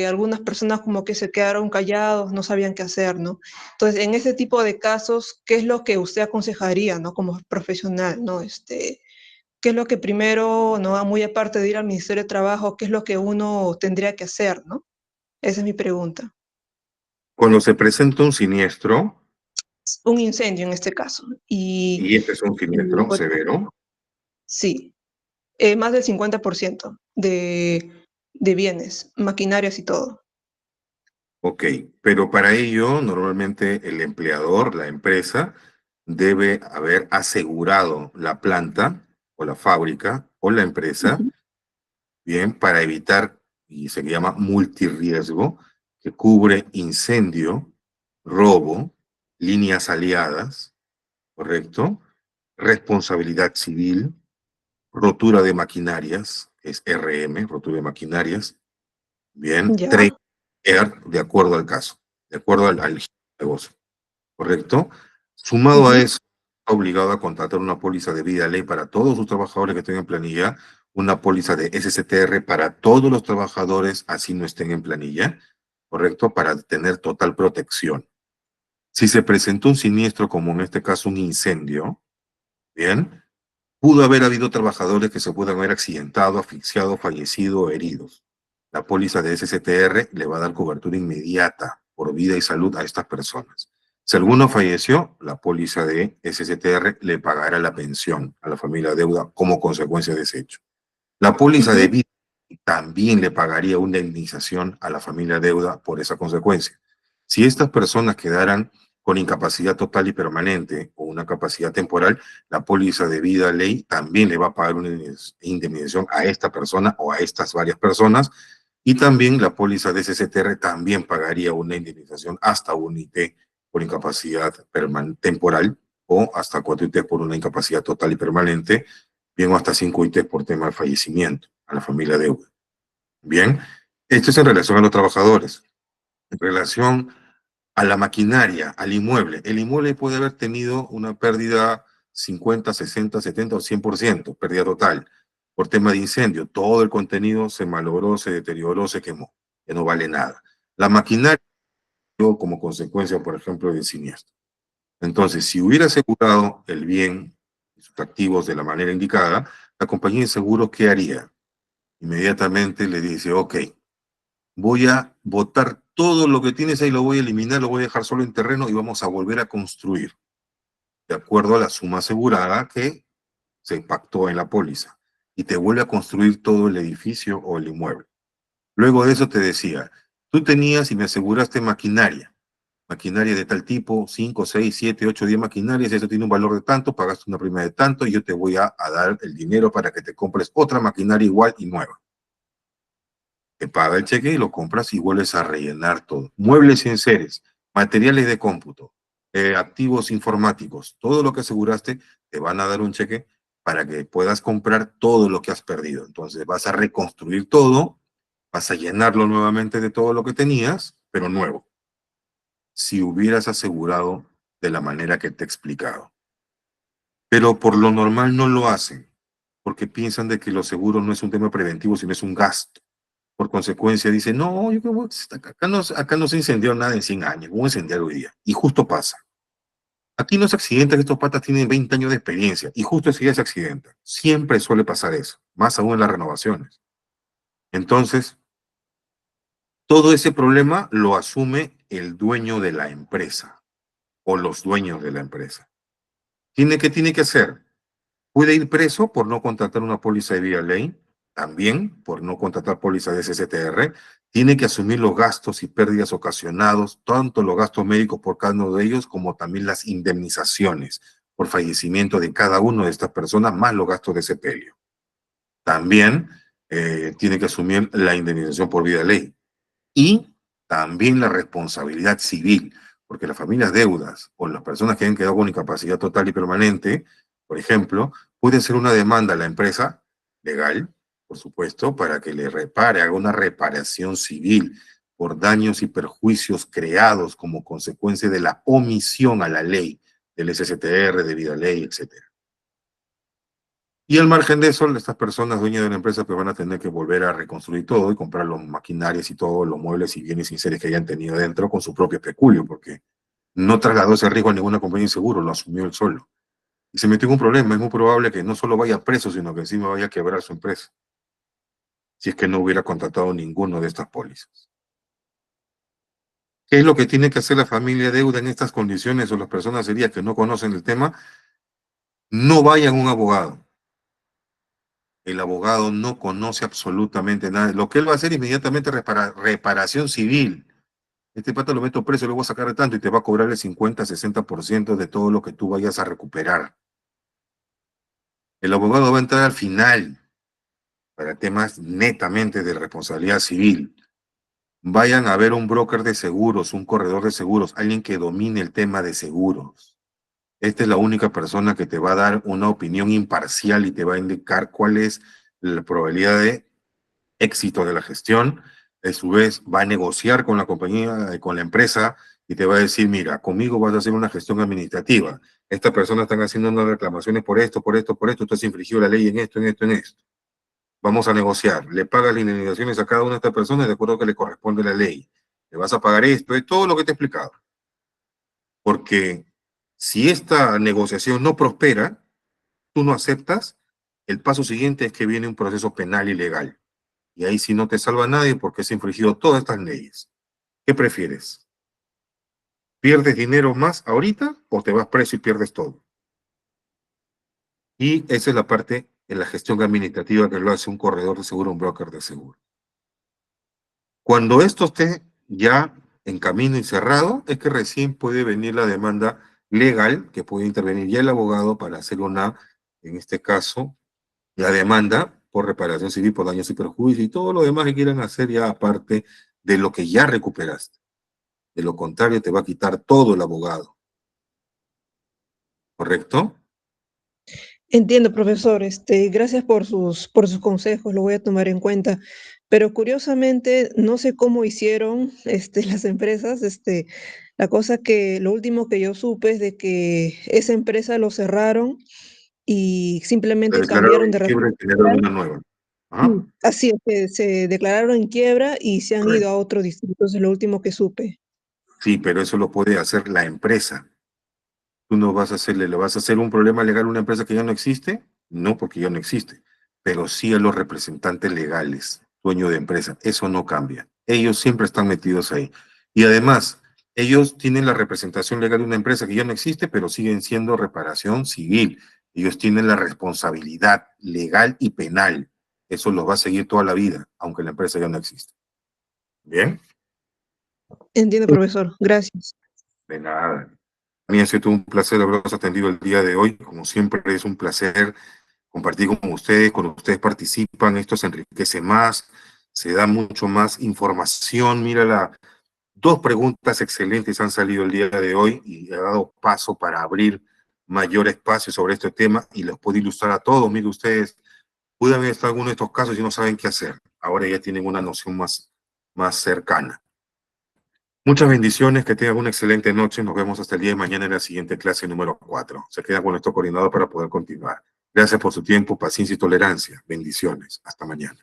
algunas personas como que se quedaron callados, no sabían qué hacer, ¿no? Entonces, en ese tipo de casos, ¿qué es lo que usted aconsejaría, ¿no? Como profesional, ¿no? ¿Qué es lo que primero, ¿no? Muy aparte de ir al Ministerio de Trabajo, ¿qué es lo que uno tendría que hacer, ¿no? Esa es mi pregunta. Cuando se presenta un siniestro, un incendio en este caso. Y este es un Y, siniestro severo. sí, más del 50% de bienes, maquinarias y todo. Ok, pero para ello, normalmente el empleador, la empresa, debe haber asegurado la planta o la fábrica o la empresa, Ujú. bien, para evitar, y se llama multirriesgo, que cubre incendio, robo, líneas aliadas, ¿correcto? Responsabilidad civil, rotura de maquinarias, es RM, rotura de maquinarias, bien, trade Ya. air, de acuerdo al caso, de acuerdo al negocio, ¿correcto? Sumado a Ujú. eso, está obligado a contratar una póliza de vida ley para todos sus trabajadores que tengan planilla, una póliza de SSTR para todos los trabajadores, así no estén en planilla, ¿correcto? Para tener total protección. Si se presentó un siniestro, como en este caso un incendio, bien, pudo haber habido trabajadores que se puedan haber accidentado, asfixiado, fallecido o heridos. La póliza de SSTR le va a dar cobertura inmediata por vida y salud a estas personas. Si alguno falleció, la póliza de SSTR le pagará la pensión a la familia deuda como consecuencia de ese hecho. La póliza de Ujú. vida también le pagaría una indemnización a la familia deuda por esa consecuencia. Si estas personas quedaran con incapacidad total y permanente o una capacidad temporal, la póliza de vida ley también le va a pagar una indemnización a esta persona o a estas varias personas, y también la póliza de SSTR también pagaría una indemnización hasta un IT por incapacidad temporal o hasta 4 IT por una incapacidad total y permanente, bien, o hasta 5 IT por tema de fallecimiento a la familia deuda. Bien, esto es en relación a los trabajadores. En relación a la maquinaria, al inmueble, el inmueble puede haber tenido una pérdida 50, 60, 70 o 100%, pérdida total, por tema de incendio. Todo el contenido se malogró, se deterioró, se quemó, que no vale nada. La maquinaria como consecuencia, por ejemplo, del siniestro. Entonces, si hubiera asegurado el bien y sus activos de la manera indicada, la compañía de seguros, ¿qué haría? Inmediatamente le dice, ok, voy a botar todo lo que tienes ahí, lo voy a eliminar, lo voy a dejar solo en terreno y vamos a volver a construir, de acuerdo a la suma asegurada que se pactó en la póliza. Y te vuelve a construir todo el edificio o el inmueble. Luego de eso te decía, tú tenías y me aseguraste maquinaria de tal tipo, 5, 6, 7, 8, 10 maquinarias, eso tiene un valor de tanto, pagaste una prima de tanto y yo te voy a dar el dinero para que te compres otra maquinaria igual y nueva. Te paga el cheque y lo compras y vuelves a rellenar todo. Muebles y enseres, materiales de cómputo, activos informáticos, todo lo que aseguraste, te van a dar un cheque para que puedas comprar todo lo que has perdido. Entonces vas a reconstruir todo, vas a llenarlo nuevamente de todo lo que tenías, pero nuevo, si hubieras asegurado de la manera que te he explicado. Pero por lo normal no lo hacen, porque piensan de que los seguros no es un tema preventivo, sino es un gasto. Por consecuencia, dice, no, yo creo que acá no se incendió nada en 100 años, hubo un incendio hoy día. Y justo pasa. Aquí no se accidenta que estos patas tienen 20 años de experiencia y justo ese día se accidenta. Siempre suele pasar eso, más aún en las renovaciones. Entonces, todo ese problema lo asume el dueño de la empresa o los dueños de la empresa. ¿Qué tiene que hacer? Puede ir preso por no contratar una póliza de vía ley, también por no contratar póliza de SSTR. Tiene que asumir los gastos y pérdidas ocasionados, tanto los gastos médicos por cada uno de ellos, como también las indemnizaciones por fallecimiento de cada una de estas personas, más los gastos de sepelio. También tiene que asumir la indemnización por vía ley y también la responsabilidad civil, porque las familias deudas o las personas que han quedado con incapacidad total y permanente, por ejemplo, puede hacer una demanda a la empresa legal, por supuesto, para que le repare, haga una reparación civil por daños y perjuicios creados como consecuencia de la omisión a la ley del SSTR, de vida ley, etcétera. Y al margen de eso, estas personas dueñas de la empresa pues van a tener que volver a reconstruir todo y comprar los maquinarias y todos los muebles y bienes inseres que hayan tenido dentro con su propio peculio, porque no trasladó ese riesgo a ninguna compañía de seguro, lo asumió él solo. Y se metió en un problema, es muy probable que no solo vaya preso, sino que encima vaya a quebrar su empresa, si es que no hubiera contratado ninguno de estas pólizas. ¿Qué es lo que tiene que hacer la familia deuda en estas condiciones o las personas serias que no conocen el tema? No vayan a un abogado. El abogado no conoce absolutamente nada. Lo que él va a hacer inmediatamente es reparación civil. Este pata lo meto preso, lo voy a sacar de tanto y te va a cobrar el 50-60% de todo lo que tú vayas a recuperar. El abogado va a entrar al final para temas netamente de responsabilidad civil. Vayan a ver un broker de seguros, un corredor de seguros, alguien que domine el tema de seguros. Esta es la única persona que te va a dar una opinión imparcial y te va a indicar cuál es la probabilidad de éxito de la gestión. A su vez, va a negociar con la compañía, con la empresa, y te va a decir, mira, conmigo vas a hacer una gestión administrativa. Estas personas están haciendo unas reclamaciones por esto, por esto, por esto, tú has infringido la ley en esto, en esto, en esto. Vamos a negociar. Le pagas las indemnizaciones a cada una de estas personas de acuerdo a que le corresponde la ley. Le vas a pagar esto, es todo lo que te he explicado. Porque si esta negociación no prospera, tú no aceptas, el paso siguiente es que viene un proceso penal y legal. Y ahí sí no te salva nadie porque has infringido todas estas leyes. ¿Qué prefieres? ¿Pierdes dinero más ahorita o te vas preso y pierdes todo? Y esa es la parte en la gestión administrativa que lo hace un corredor de seguro, un broker de seguro. Cuando esto esté ya en camino y cerrado, es que recién puede venir la demanda legal, que puede intervenir ya el abogado para hacer una, en este caso, la demanda por reparación civil, por daños y perjuicios y todo lo demás que quieran hacer ya aparte de lo que ya recuperaste. De lo contrario, te va a quitar todo el abogado. ¿Correcto? Entiendo, profesor. Gracias por sus consejos, lo voy a tomar en cuenta. Pero curiosamente, no sé cómo hicieron las empresas. La cosa que lo último que yo supe es de que esa empresa lo cerraron y Te simplemente declararon cambiaron en de quiebra y generaron responsabilidad. una nueva. ¿Ah? Sí, así es, que se declararon en quiebra y se han ido Correcto. a otro distrito. Eso es lo último que supe. Sí, pero eso lo puede hacer la empresa. Tú no vas a hacerle, ¿le vas a hacer un problema legal a una empresa que ya no existe? No, porque ya no existe. Pero sí a los representantes legales, dueños de empresa. Eso no cambia. Ellos siempre están metidos ahí. Y además, ellos tienen la representación legal de una empresa que ya no existe, pero siguen siendo reparación civil. Ellos tienen la responsabilidad legal y penal. Eso los va a seguir toda la vida, aunque la empresa ya no existe. ¿Bien? Entiendo, profesor. Gracias. De nada. A mí ha sido un placer haberlos atendido el día de hoy. Como siempre, es un placer compartir con ustedes. Cuando ustedes participan, esto se enriquece más, se da mucho más información. Mira, dos preguntas excelentes han salido el día de hoy y ha dado paso para abrir mayor espacio sobre este tema y los puedo ilustrar a todos. Mire, ustedes pueden haber estado en alguno de estos casos y no saben qué hacer. Ahora ya tienen una noción más cercana. Muchas bendiciones, que tengan una excelente noche. Nos vemos hasta el día de mañana en la siguiente clase número 4. Se queda con nuestro coordinador para poder continuar. Gracias por su tiempo, paciencia y tolerancia. Bendiciones. Hasta mañana.